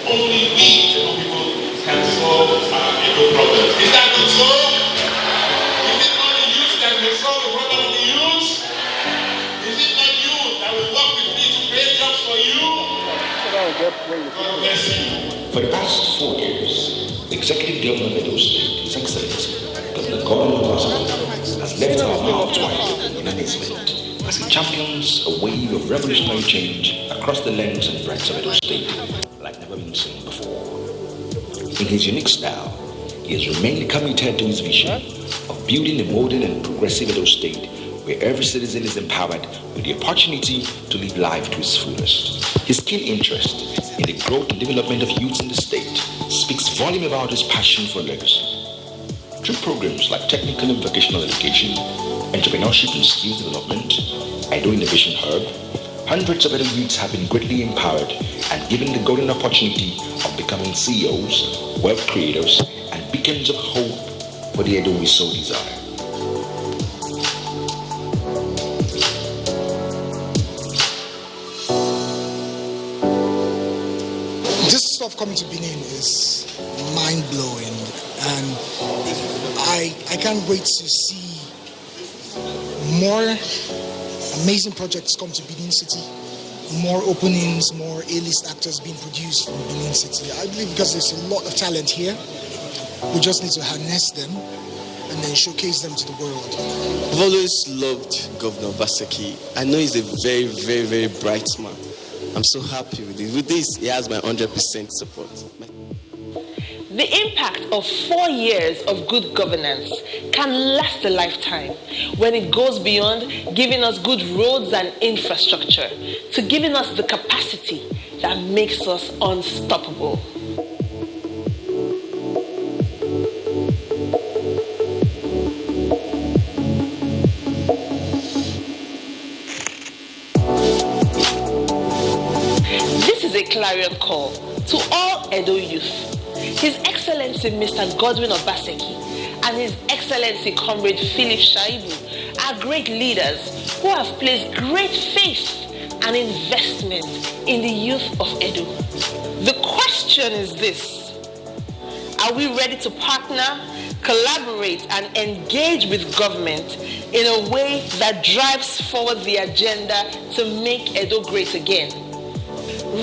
Only we, the people, can solve our Edo problems. Is that not so? Is it not the youth that will solve the problem of the youth? Is it not you that will work with me to create jobs for you? God bless you. For the past 4 years, the Executive Governor of Edo State, His Excellency, Governor Obaseki, has left our mouth twice in amazement as he champions a wave of revolutionary change across the length and breadth of Edo State like never been seen before. In his unique style, he has remained committed to his vision of building a modern and progressive Edo State where every citizen is empowered with the opportunity to live life to its fullest. His keen interest in the growth and development of youth in the state speaks volume about his passion for legacy. Through programs like technical and vocational education, entrepreneurship and skills development, Edo Innovation Hub, hundreds of Edo youths have been greatly empowered and given the golden opportunity of becoming CEOs, wealth creators, and beacons of hope for the Edo we so desire. This stuff coming to Benin is mind-blowing, and I can't wait to see more amazing projects come to Benin City, more openings, more A-list actors being produced from Benin City. I believe because there's a lot of talent here, we just need to harness them and then showcase them to the world. I've always loved Governor Obaseki. I know he's a very, very, very bright man. I'm so happy with it. With this, he has my 100% support. The impact of 4 years of good governance can last a lifetime when it goes beyond giving us good roads and infrastructure to giving us the capacity that makes us unstoppable. This is a clarion call to all Edo youth. His Excellency Mr. Godwin Obaseki and His Excellency Comrade Philip Shaibu are great leaders who have placed great faith and investment in the youth of Edo. The question is this: are we ready to partner, collaborate, and engage with government in a way that drives forward the agenda to make Edo great again?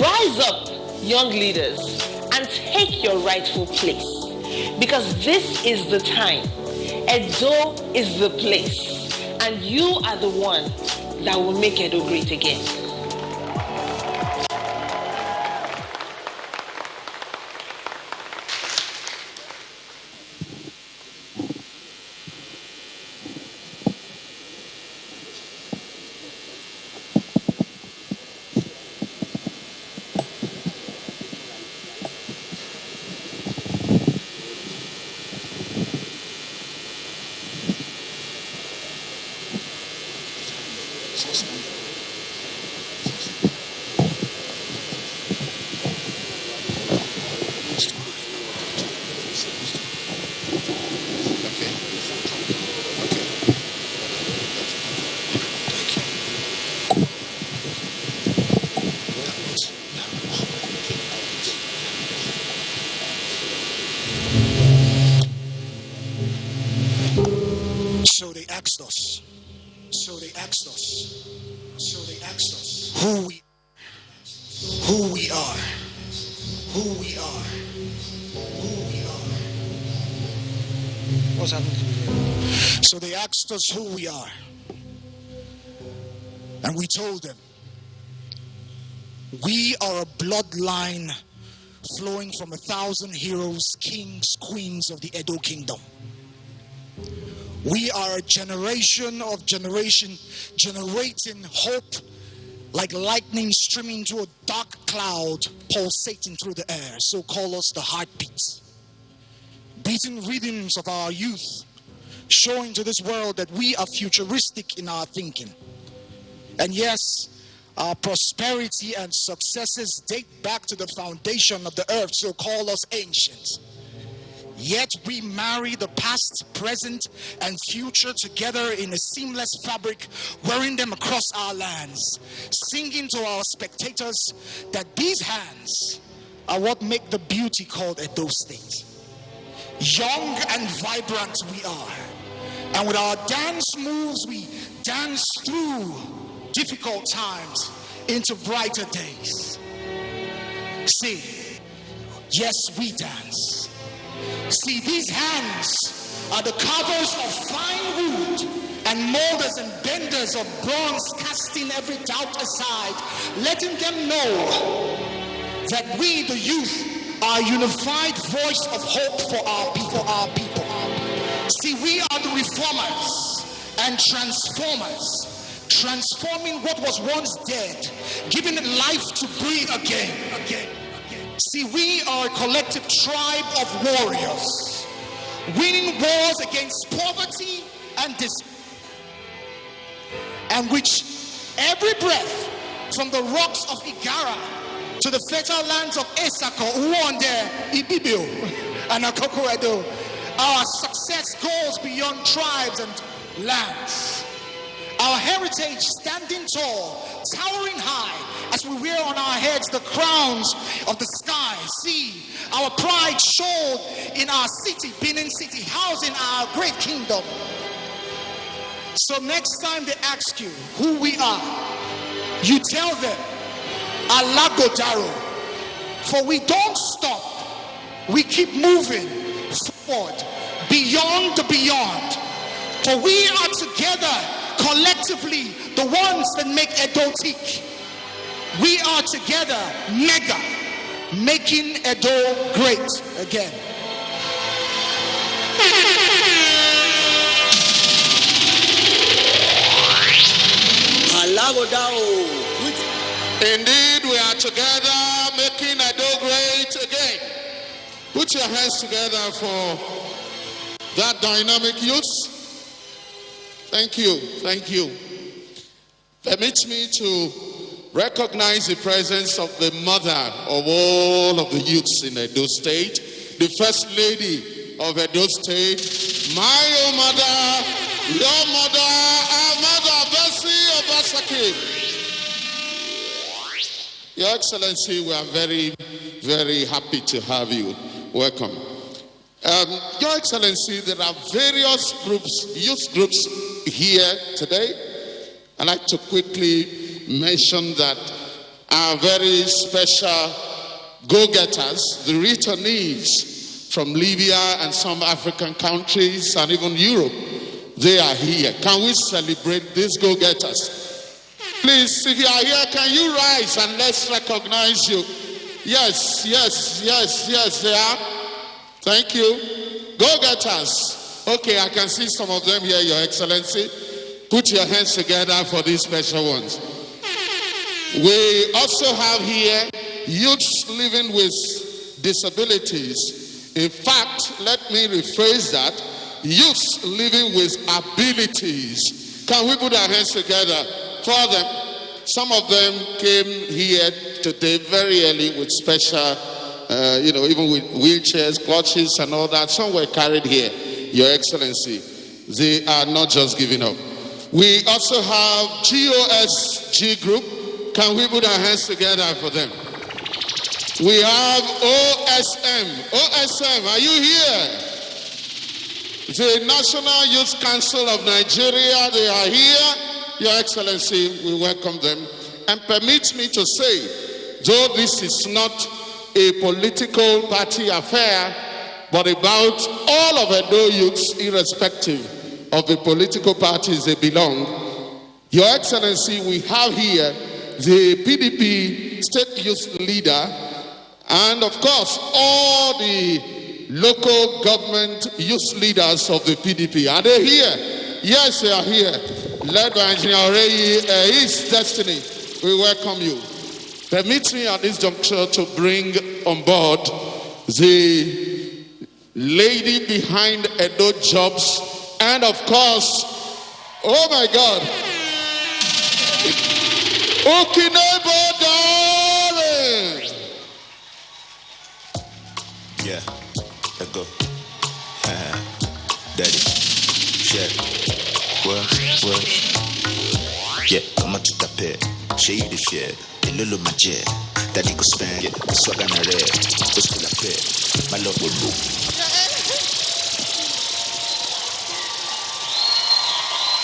Rise up, young leaders, and take your rightful place, because this is the time. Edo is the place, and you are the one that will make Edo great again. So they asked us who we are. And we told them, we are a bloodline flowing from 1,000 heroes, kings, queens of the Edo Kingdom. We are a generation of generating hope like lightning streaming through a dark cloud, pulsating through the air. So call us the heartbeats. Beating rhythms of our youth, showing to this world that we are futuristic in our thinking. And yes, our prosperity and successes date back to the foundation of the earth, so call us ancient. Yet we marry the past, present, and future together in a seamless fabric, wearing them across our lands, singing to our spectators that these hands are what make the beauty called Edo State. Young and vibrant we are, and with our dance moves we dance through difficult times into brighter days. See, yes, we dance. See, these hands are the carvers of fine wood and molders and benders of bronze, casting every doubt aside, letting them know that we, the youth, are a unified voice of hope for our people. See, we are the reformers and transformers, transforming what was once dead, giving it life to breathe again. See, we are a collective tribe of warriors, winning wars against poverty and despair, and which every breath, from the rocks of Igara to the fertile lands of Esako, Uwonde, Ibibio, and Akokoedo, our success goes beyond tribes and lands. Our heritage standing tall, towering high, as we wear on our heads the crowns of the sky. See, our pride showed in our city, Benin City, housing our great kingdom. So next time they ask you who we are, you tell them, Alagodaro. For we don't stop. We keep moving forward, beyond the beyond. For we are together, collectively, the ones that make Edo-tic. We are together, mega, making Edo great again. Indeed, we are together making Edo great again. Put your hands together for that dynamic youth. Thank you. Thank you. Permit me to recognize the presence of the mother of all of the youths in Edo State, the First Lady of Edo State, my own mother, your mother, our mother, Bessie Obaseki. Your Excellency, we are very, very happy to have you. Welcome. Your Excellency, there are various groups, youth groups here today. I'd like to quickly mention that our very special go-getters, the returnees from Libya and some African countries and even Europe, they are here. Can we celebrate these go-getters? Please, if you are here, can you rise and let's recognize you? Yes, they are. Thank you. Go-getters. Okay, I can see some of them here, Your Excellency. Put your hands together for these special ones. We also have here youths living with disabilities. In fact, let me rephrase that. Youths living with abilities. Can we put our hands together for them? Some of them came here today very early with special, even with wheelchairs, clutches and all that. Some were carried here, Your Excellency. They are not just giving up. We also have GOSG group. Can we put our hands together for them? We have OSM. OSM, are you here? The National Youth Council of Nigeria, they are here. Your Excellency, we welcome them. And permit me to say, though this is not a political party affair, but about all of Edo youths, irrespective of the political parties they belong. Your Excellency, we have here the PDP state youth leader and of course all the local government youth leaders of the PDP. Are they here? Yes, they are here. Led by Engineer Oreyi, his destiny. We welcome you. Permit me at this juncture to bring on board the lady behind Edo Jobs and of course, oh my God, Okinebo darling. Yeah, let's go. Daddy, share. Well. Yeah, come on to the pair. Share you the share. The lulu my chair. Daddy go spend. The swag on the red. Go to the pair. My love will move.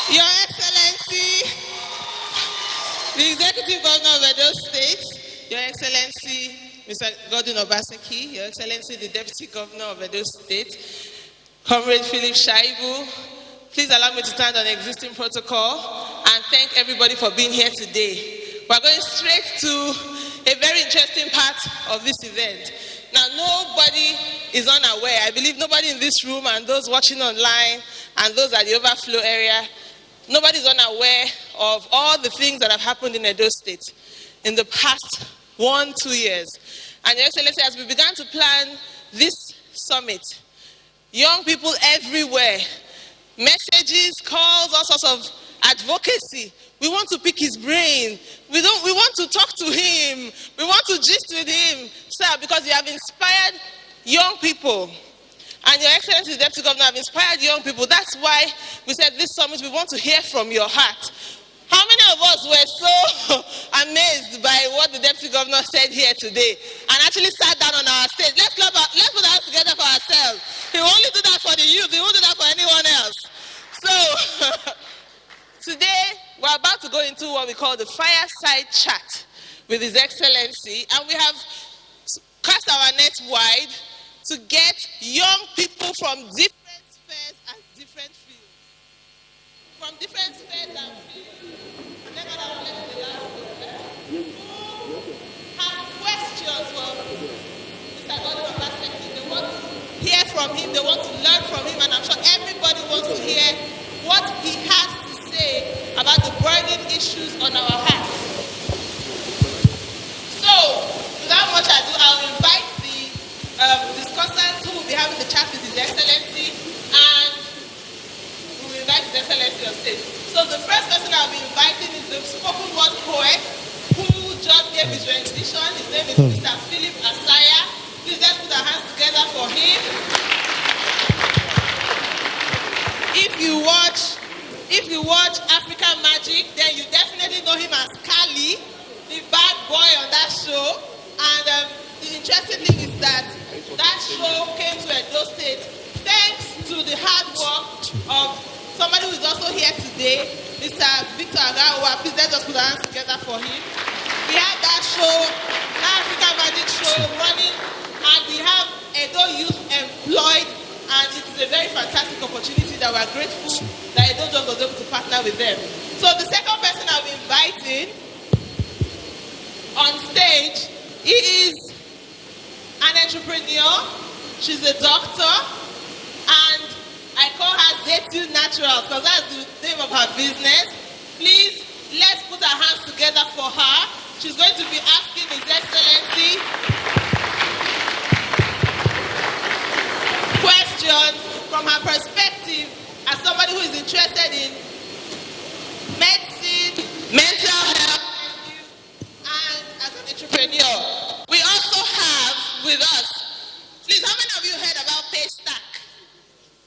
Your Excellency, the Executive Governor of Edo State, Your Excellency, Mr. Godwin Obaseki, Your Excellency, the Deputy Governor of Edo State, Comrade Philip Shaibu, please allow me to stand on existing protocol and thank everybody for being here today. We're going straight to a very interesting part of this event. Now, nobody is unaware. I believe nobody in this room and those watching online and those at the overflow area, nobody is unaware of all the things that have happened in Edo State in the past 1-2 years. And Your Excellency, as we began to plan this summit, young people everywhere, messages, calls, all sorts of advocacy. We want to pick his brain. We want to talk to him. We want to gist with him, sir, because you have inspired young people. And Your Excellency, the Deputy Governor, have inspired young people. That's why we said this summit, we want to hear from your heart. How many of us were so amazed by what the Deputy Governor said here today and actually sat down on our stage? Let's put our hands together for ourselves. He will only do that for the youth. He won't do that for anyone else. So, today, we're about to go into what we call the Fireside chat with His Excellency, and we have cast our net wide to get young people from different spheres and different fields. From different spheres and fields. Have questions for Mr. Godwin Obaseki. They want to hear from him, they want to learn from him, and I'm sure everybody wants to hear what he has to say about the burning issues on our hearts. So, without much ado, I'll invite the discussants who will be having the chat with His Excellency, and we will invite His Excellency on stage. So the first person I'll be inviting is the spoken word poet who just gave his rendition. His name is Mr. Philip Asaya. Please let's put our hands together for him. If you watch African Magic, then you definitely know him as Kali, the bad boy on that show. And the interesting thing is that show came to Edo State thanks to the hard work of somebody who is also here today, Mr. Victor Agawa. Please let's just put our hands together for him. We have that show, African Magic show running, and we have Edo youth employed, and it is a very fantastic opportunity that we're grateful that Edo Just was able to partner with them. So the second person I'll be inviting on stage, he is an entrepreneur, she's a doctor, and I call her Zetu Naturals because that's the name of her business. Please, let's put our hands together for her. She's going to be asking His Excellency questions from her perspective as somebody who is interested in medicine, mental health, and as an entrepreneur. We also have with us, please, how many of you heard about Paystack?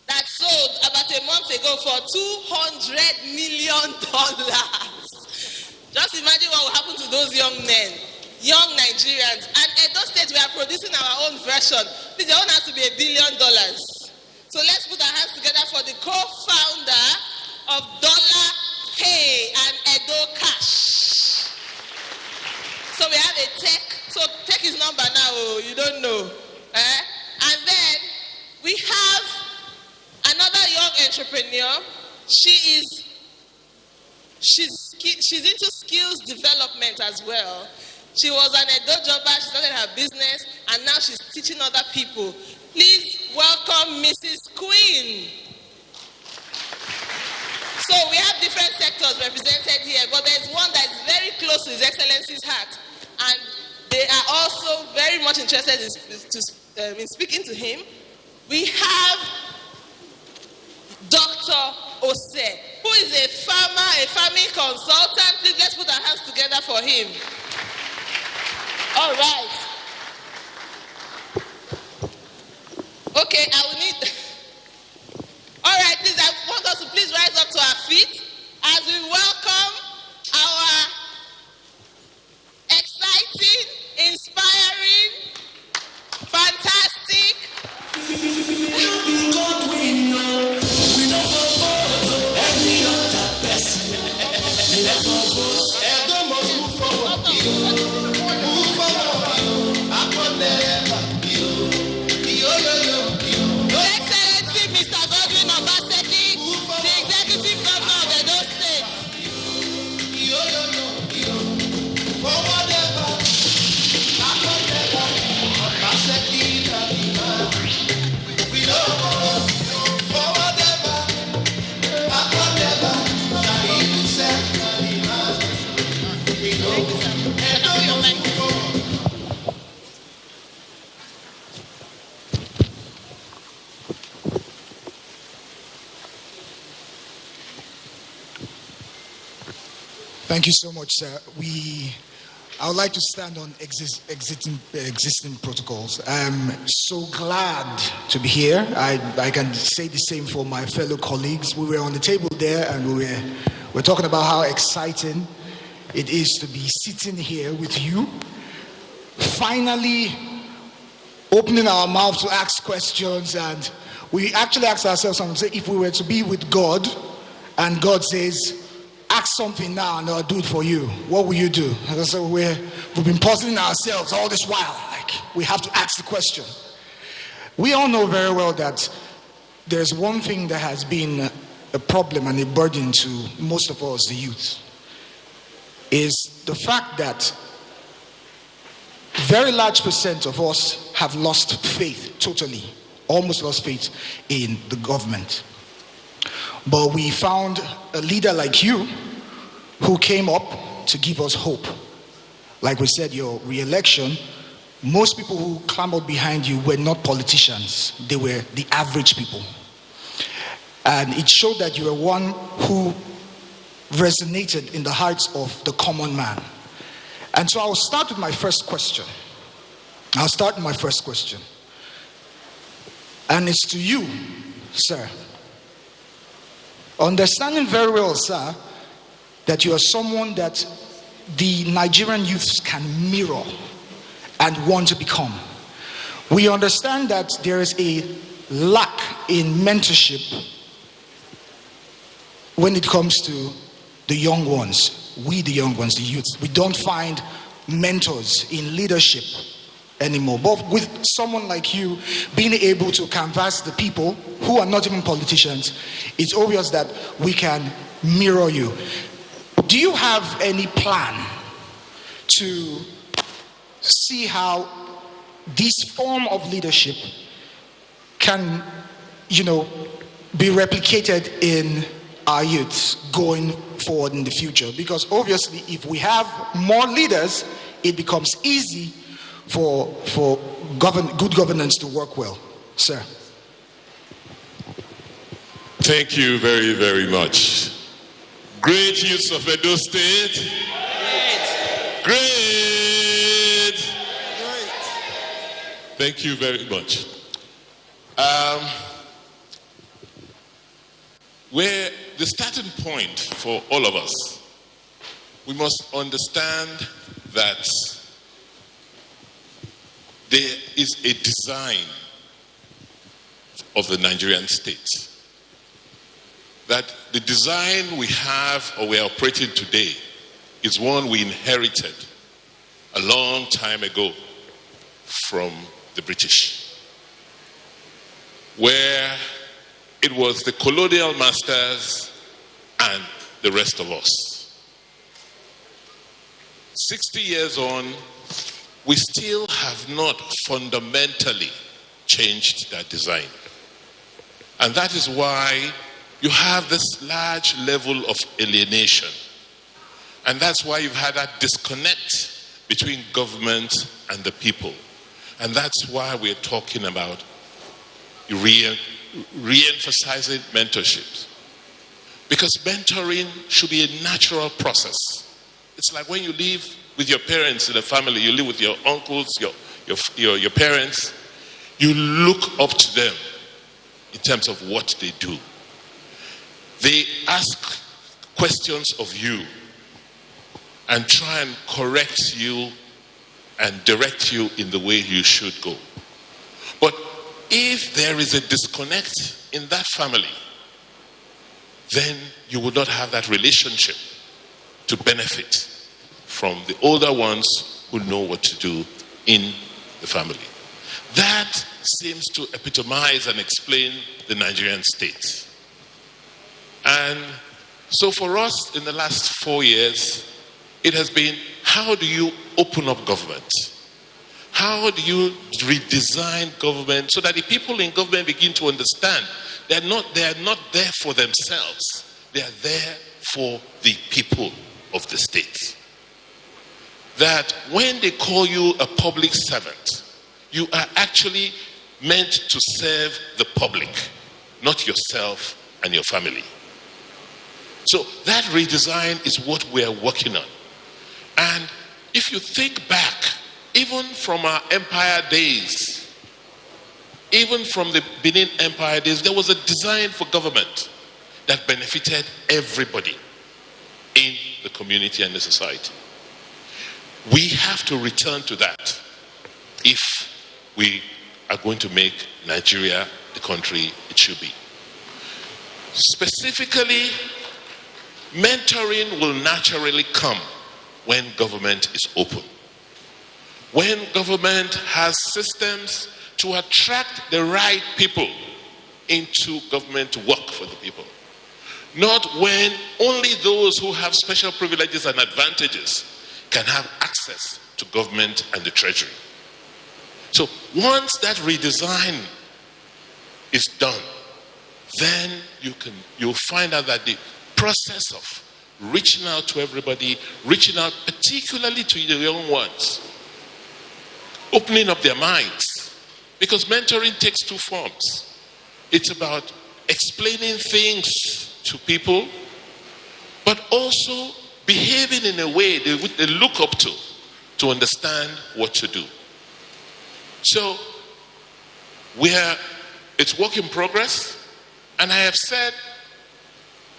That sold about a month ago for $200 million. Just imagine what will happen to those young men, young Nigerians. And Edo State, we are producing our own version. Please, your own has to be $1 billion. So let's put our hands together for the co-founder of Dollar Pay and Edo Cash. So we have a tech. So take his number now. Oh, you don't know. And then we have another young entrepreneur. She's into skills development as well. She was an Edo jobber, she started her business, and now she's teaching other people. Please welcome Mrs. Queen. So we have different sectors represented here, but there's one that's very close to His Excellency's heart, and they are also very much interested in speaking to him. We have Dr. Ose, who is a farming consultant. Please let's put our hands together for him. All right. Okay, I will need. All right, please, I want us to please rise up to our feet as we welcome our exciting, inspiring, fantastic. Thank you so much, sir. I would like to stand on existing protocols. I'm so glad to be here. I can say the same for my fellow colleagues. We were on the table there and we're talking about how exciting it is to be sitting here with you, finally opening our mouth to ask questions. And we actually asked ourselves something, say, if we were to be with God and God says, ask something now and I'll do it for you, what will you do? And so we've been puzzling ourselves all this while, like we have to ask the question. We all know very well that there's one thing that has been a problem and a burden to most of us, the youth, is the fact that very large percent of us have lost faith totally, almost lost faith in the government. But we found a leader like you who came up to give us hope. Like we said, your re-election, most people who clamored behind you were not politicians. They were the average people. And it showed that you were one who resonated in the hearts of the common man. And so I'll start with my first question. And it's to you, sir. Understanding very well, sir, that you are someone that the Nigerian youths can mirror and want to become. We understand that there is a lack in mentorship when it comes to the young ones. We, the young ones, the youth, we don't find mentors in leadership anymore. But with someone like you being able to canvass the people who are not even politicians, it's obvious that we can mirror you. Do you have any plan to see how this form of leadership can, be replicated in our youths going forward in the future? Because obviously, if we have more leaders, it becomes easy for good governance to work well. Sir. Thank you very, very much. Great youths of Edo State. Great. Thank you very much. Where the starting point for all of us, we must understand that there is a design of the Nigerian state. That the design we have or we are operating today is one we inherited a long time ago from the British, where it was the colonial masters and the rest of us. 60 years on, we still have not fundamentally changed that design. And that is why you have this large level of alienation. And that's why you've had that disconnect between government and the people. And that's why we're talking about re-emphasizing mentorships. Because mentoring should be a natural process. It's like when you live with your parents in a family, you live with your uncles, your parents, you look up to them in terms of what they do. They ask questions of you and try and correct you and direct you in the way you should go. But if there is a disconnect in that family, then you would not have that relationship to benefit from the older ones who know what to do in the family. That seems to epitomize and explain the Nigerian state. And so for us in the last 4 years, it has been, how do you open up government? How do you redesign government so that the people in government begin to understand they are not there for themselves. They are there for the people of the state. That when they call you a public servant, You are actually meant to serve the public, not yourself and your family. So that redesign is what we are working on. And if you think back, even from our empire days, even from the Benin Empire days, there was a design for government that benefited everybody in the community and the society. We have to return to that if we are going to make Nigeria the country it should be. Specifically, mentoring will naturally come when government is open. When government has systems to attract the right people into government to work for the people. Not when only those who have special privileges and advantages can have access to government and the treasury. So once that redesign is done, then you'll find out that the process of reaching out to everybody, reaching out particularly to the young ones, opening up their minds, because mentoring takes two forms. It's about explaining things to people, but also behaving in a way they look up to understand what to do. So it's work in progress, and I have said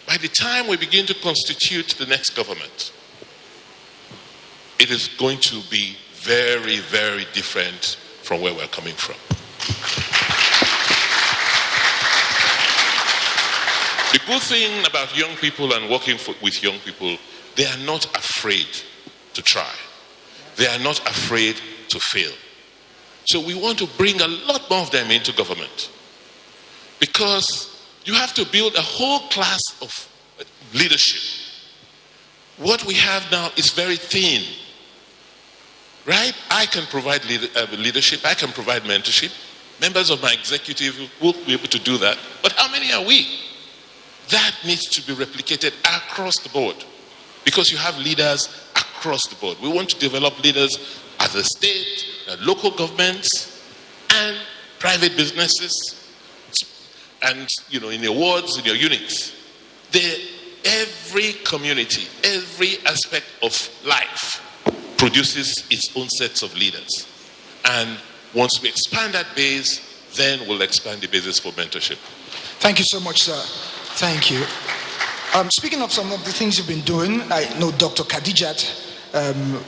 by the time we begin to constitute the next government, it is going to be very, very different from where we're coming from. The good thing about young people and working with young people, they are not afraid to try. They are not afraid to fail. So we want to bring a lot more of them into government, because you have to build a whole class of leadership. What we have now is very thin, right? I can provide leadership, I can provide mentorship. Members of my executive will be able to do that. But how many are we? That needs to be replicated across the board, because you have leaders across the board. We want to develop leaders at the state, at local governments, and private businesses, and in your wards, in your units. Every community, every aspect of life produces its own sets of leaders. And once we expand that base, then we'll expand the basis for mentorship. Thank you so much, sir. Thank you. Speaking of some of the things you've been doing, I know Dr. Khadijat,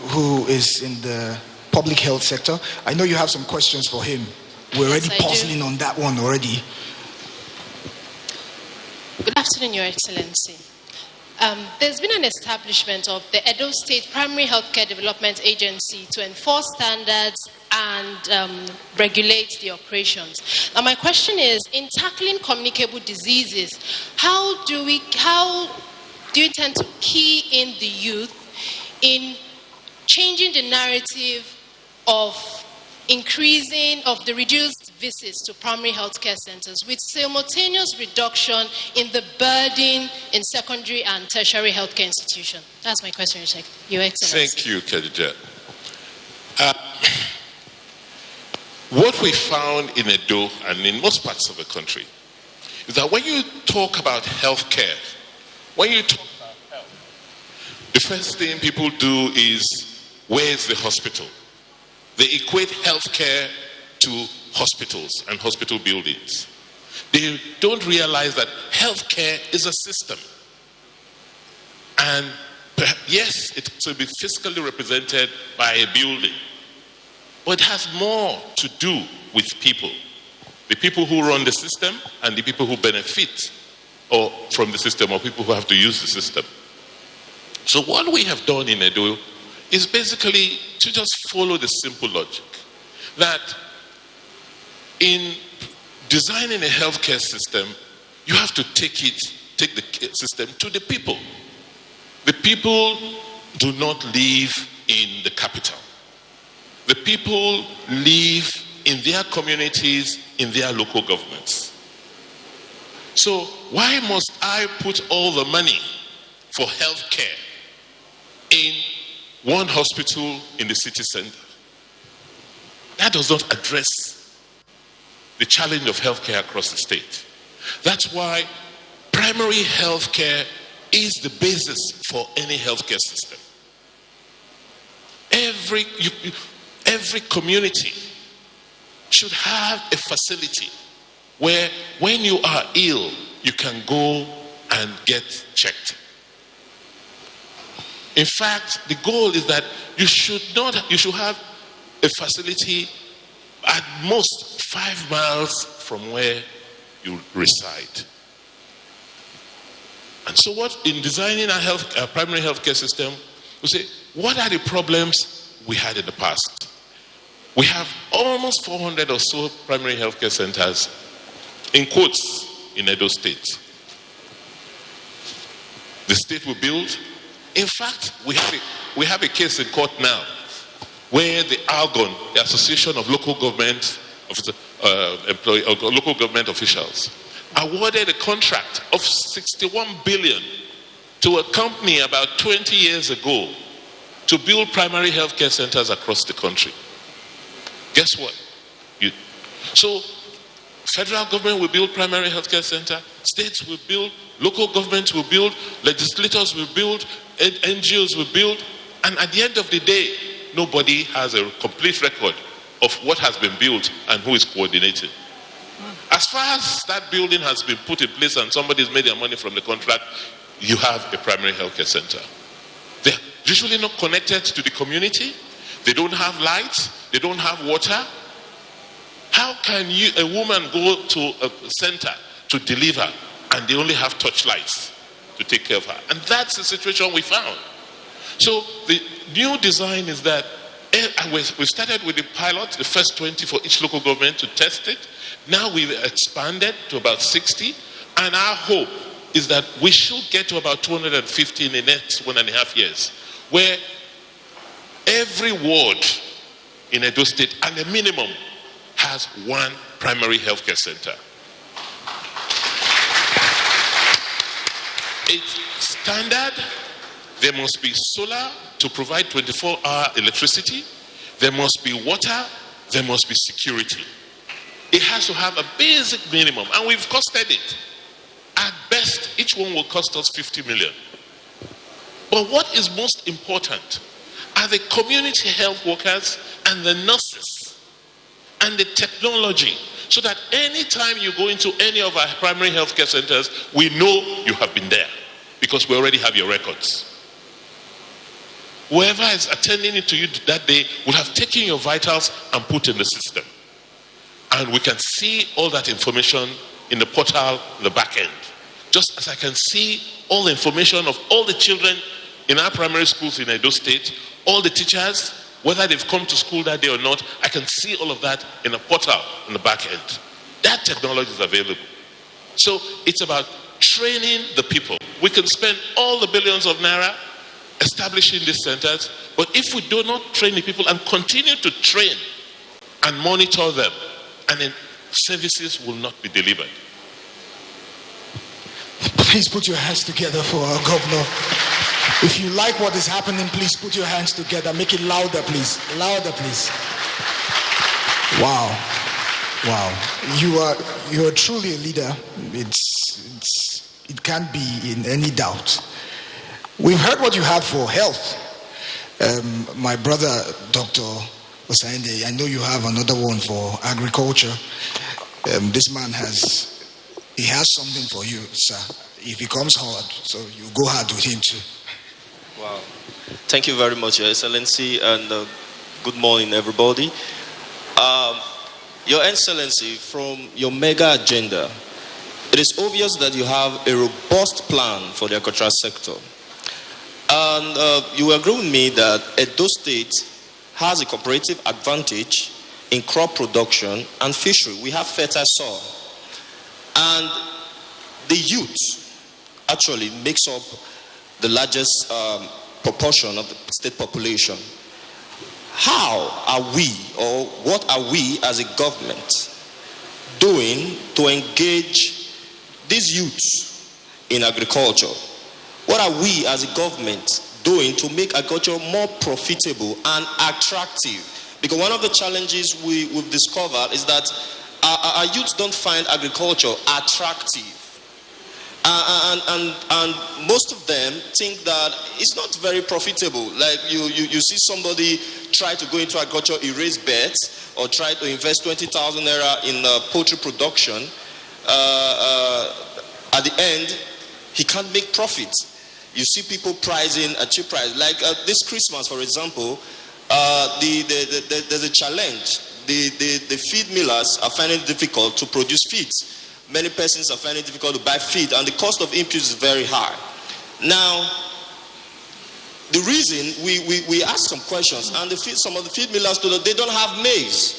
who is in the public health sector. I know you have some questions for him. We're already puzzling on that one already. Good afternoon, Your Excellency. There's been an establishment of the Edo State Primary Healthcare Development Agency to enforce standards and regulate the operations. Now, my question is, in tackling communicable diseases, how do you intend to key in the youth in changing the narrative of increasing of the reduced visits to primary healthcare centers with simultaneous reduction in the burden in secondary and tertiary healthcare institutions? That's my question, Your Excellency. Thank you, Khadija. What we found in Edo and in most parts of the country is that when you talk about healthcare, the first thing people do is, where's the hospital? They equate healthcare to hospitals and hospital buildings. They don't realize that healthcare is a system. And yes, it will be physically represented by a building, but it has more to do with people. The people who run the system and the people who benefit from the system, or people who have to use the system. So what we have done in Edo is basically to just follow the simple logic that in designing a healthcare system, you have to take the system to the people. The people do not live in the capital. The people live in their communities, in their local governments. So why must I put all the money for healthcare in one hospital in the city center? that does not address the challenge of healthcare across the state. That's why primary healthcare is the basis for any healthcare system. Every community should have a facility where when you are ill, you can go and get checked. In fact, the goal is that you should have a facility at most 5 miles from where you reside. And so what, in designing our primary healthcare system, we say, what are the problems we had in the past? We have almost 400 or so primary healthcare centers, in quotes, in Edo State. The state will build. In fact, we have a case in court now where the ALGON, the Association of Local Government Local Government Officials, awarded a contract of 61 billion to a company about 20 years ago to build primary healthcare centers across the country. Guess what? So federal government will build primary healthcare center, states will build, local governments will build, legislators will build, NGOs will build, and at the end of the day, nobody has a complete record of what has been built and who is coordinating. As far as that building has been put in place and somebody's made their money from the contract, you have a primary healthcare center. They're usually not connected to the community. They don't have lights. They don't have water. How can a woman go to a center to deliver and they only have torchlights to take care of her? And that's the situation we found. So the new design is that we started with the pilot, the first 20 for each local government to test it. Now we've expanded to about 60. And our hope is that we should get to about 250 in the next 1.5 years, where every ward in Edo State, at a minimum, has one primary healthcare center. It's standard. There must be solar to provide 24-hour electricity. There must be water. There must be security. It has to have a basic minimum, and we've costed it. At best, each one will cost us 50 million. But what is most important are the community health workers and the nurses and the technology, so that anytime you go into any of our primary healthcare centers, we know you have been there because we already have your records. Whoever is attending to you that day will have taken your vitals and put in the system. And we can see all that information in the portal, the back end. Just as I can see all the information of all the children in our primary schools in Edo State, all the teachers, whether they've come to school that day or not, I can see all of that in a portal in the back end. That technology is available. So it's about training the people. We can spend all the billions of naira establishing these centers, but if we do not train the people and continue to train and monitor them, and then services will not be delivered. Please put your hands together for our governor. If you like what is happening, please put your hands together. Make it louder, please. Louder, please. Wow. Wow. You are truly a leader. It can't be in any doubt. We've heard what you have for health. My brother, Dr. Osayende, I know you have another one for agriculture. This man has something for you, sir. If he comes hard, so you go hard with him too. Wow. Thank you very much, Your Excellency, and good morning, everybody. Your Excellency, from your mega agenda, it is obvious that you have a robust plan for the agricultural sector. And you agree with me that Edo State has a comparative advantage in crop production and fishery. We have fertile soil. And the youth actually makes up the largest proportion of the state population. How are we, or what are we as a government doing to engage these youths in agriculture? What are we as a government doing to make agriculture more profitable and attractive? Because one of the challenges we've discovered is that our youth don't find agriculture attractive. And most of them think that it's not very profitable. Like you see somebody try to go into agriculture, erase bets, or try to invest 20,000 naira in poultry production. At the end, he can't make profit. You see people pricing a cheap price. Like this Christmas, for example, there's a challenge. The feed millers are finding it difficult to produce feeds. Many persons are finding it difficult to buy feed, and the cost of inputs is very high. Now, the reason we asked some questions, and some of the feed millers told us they don't have maize.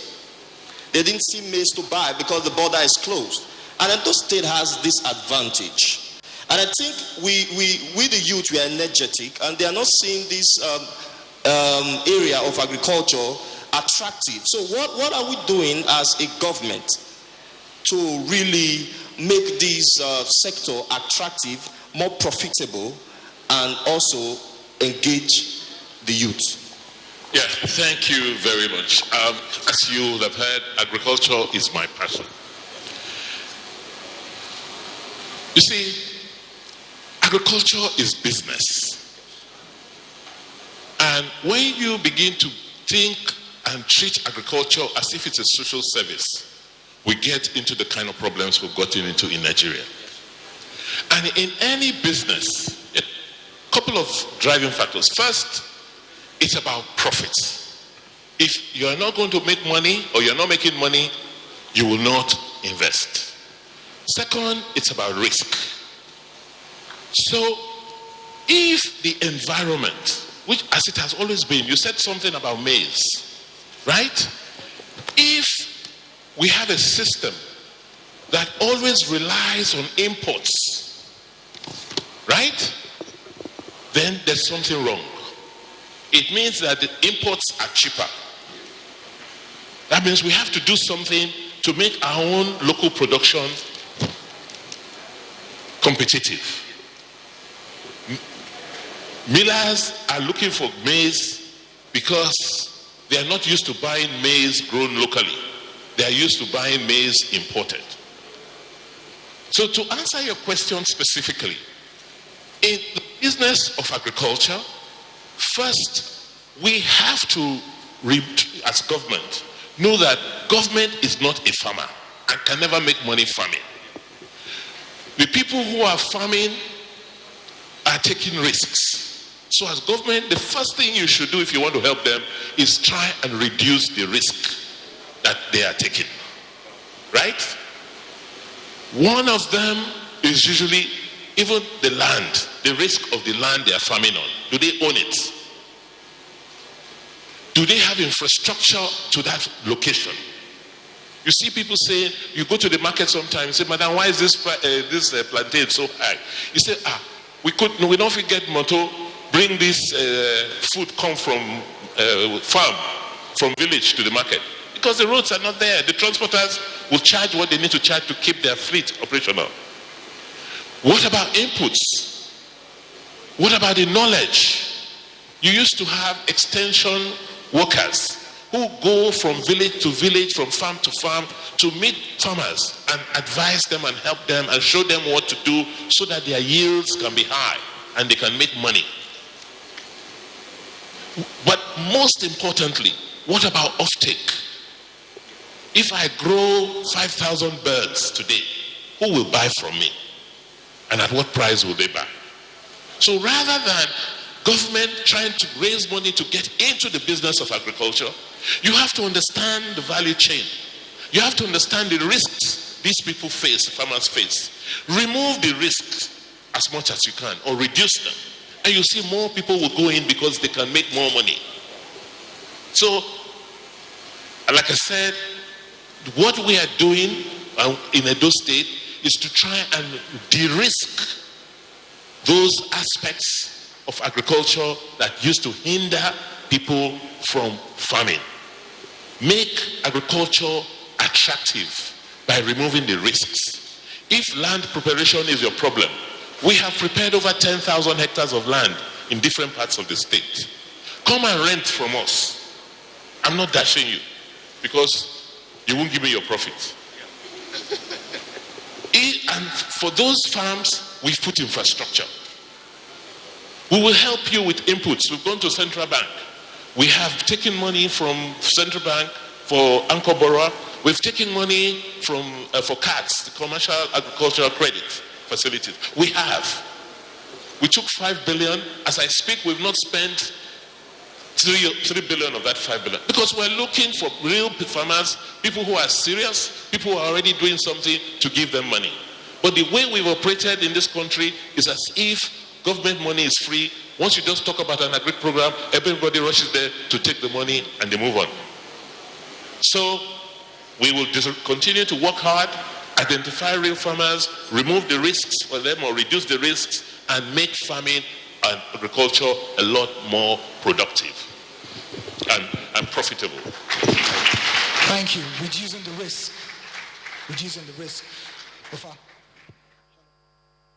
They didn't see maize to buy because the border is closed. And Edo State has this advantage. And I think we the youth, we are energetic, and they are not seeing this area of agriculture attractive. So what are we doing as a government to really make this sector attractive, more profitable, and also engage the youth? Yeah, thank you very much. As you have heard, agriculture is my passion. You see, agriculture is business. And when you begin to think and treat agriculture as if it's a social service, we get into the kind of problems we've gotten into in Nigeria. And in any business, a couple of driving factors. First, it's about profits. If you are not going to make money or you're not making money, you will not invest. Second, it's about risk. So if the environment, which as it has always been, you said something about maize, right? If we have a system that always relies on imports, right? Then there's something wrong. It means that the imports are cheaper. That means we have to do something to make our own local production competitive. Millers are looking for maize because they are not used to buying maize grown locally. They are used to buying maize imported. So to answer your question specifically, in the business of agriculture, first we have to, as government, know that government is not a farmer and can never make money farming. The people who are farming are taking risks. So as government, the first thing you should do if you want to help them is try and reduce the risk that they are taking, right? One of them is usually even the land, the risk of the land they are farming on. Do they own it? Do they have infrastructure to that location? You see people saying, you go to the market sometimes, say, madam, why is this plantain so high? You say, we don't forget motto, bring this food come from farm, from village to the market. Because the roads are not there. The transporters will charge what they need to charge to keep their fleet operational. What about inputs? What about the knowledge? You used to have extension workers who go from village to village, from farm to farm, to meet farmers and advise them and help them and show them what to do so that their yields can be high and they can make money. But most importantly, what about offtake? If I grow 5,000 birds today, who will buy from me? And at what price will they buy? So rather than government trying to raise money to get into the business of agriculture, you have to understand the value chain. You have to understand the risks these people face, farmers face. Remove the risks as much as you can or reduce them. And you see more people will go in because they can make more money. So, like I said, what we are doing in Edo State is to try and de-risk those aspects of agriculture that used to hinder people from farming. Make agriculture attractive by removing the risks. If land preparation is your problem, we have prepared over 10,000 hectares of land in different parts of the state. Come and rent from us I'm not dashing you because you won't give me your profit. And for those farms, we've put infrastructure. We will help you with inputs. We've gone to Central Bank. We have taken money from Central Bank for Anchor Borrower. We've taken money from for CATS, the Commercial Agricultural Credit Facilities. We took 5 billion. As I speak, we've not spent 3 billion of that 5 billion because we're looking for real farmers, people who are serious, people who are already doing something to give them money. But the way we've operated in this country is as if government money is free. Once you just talk about an agri program, everybody rushes there to take the money and they move on. So we will continue to work hard, identify real farmers, remove the risks for them or reduce the risks, and make farming and agriculture a lot more productive and profitable. Thank you. Reducing the risk. Reducing the risk.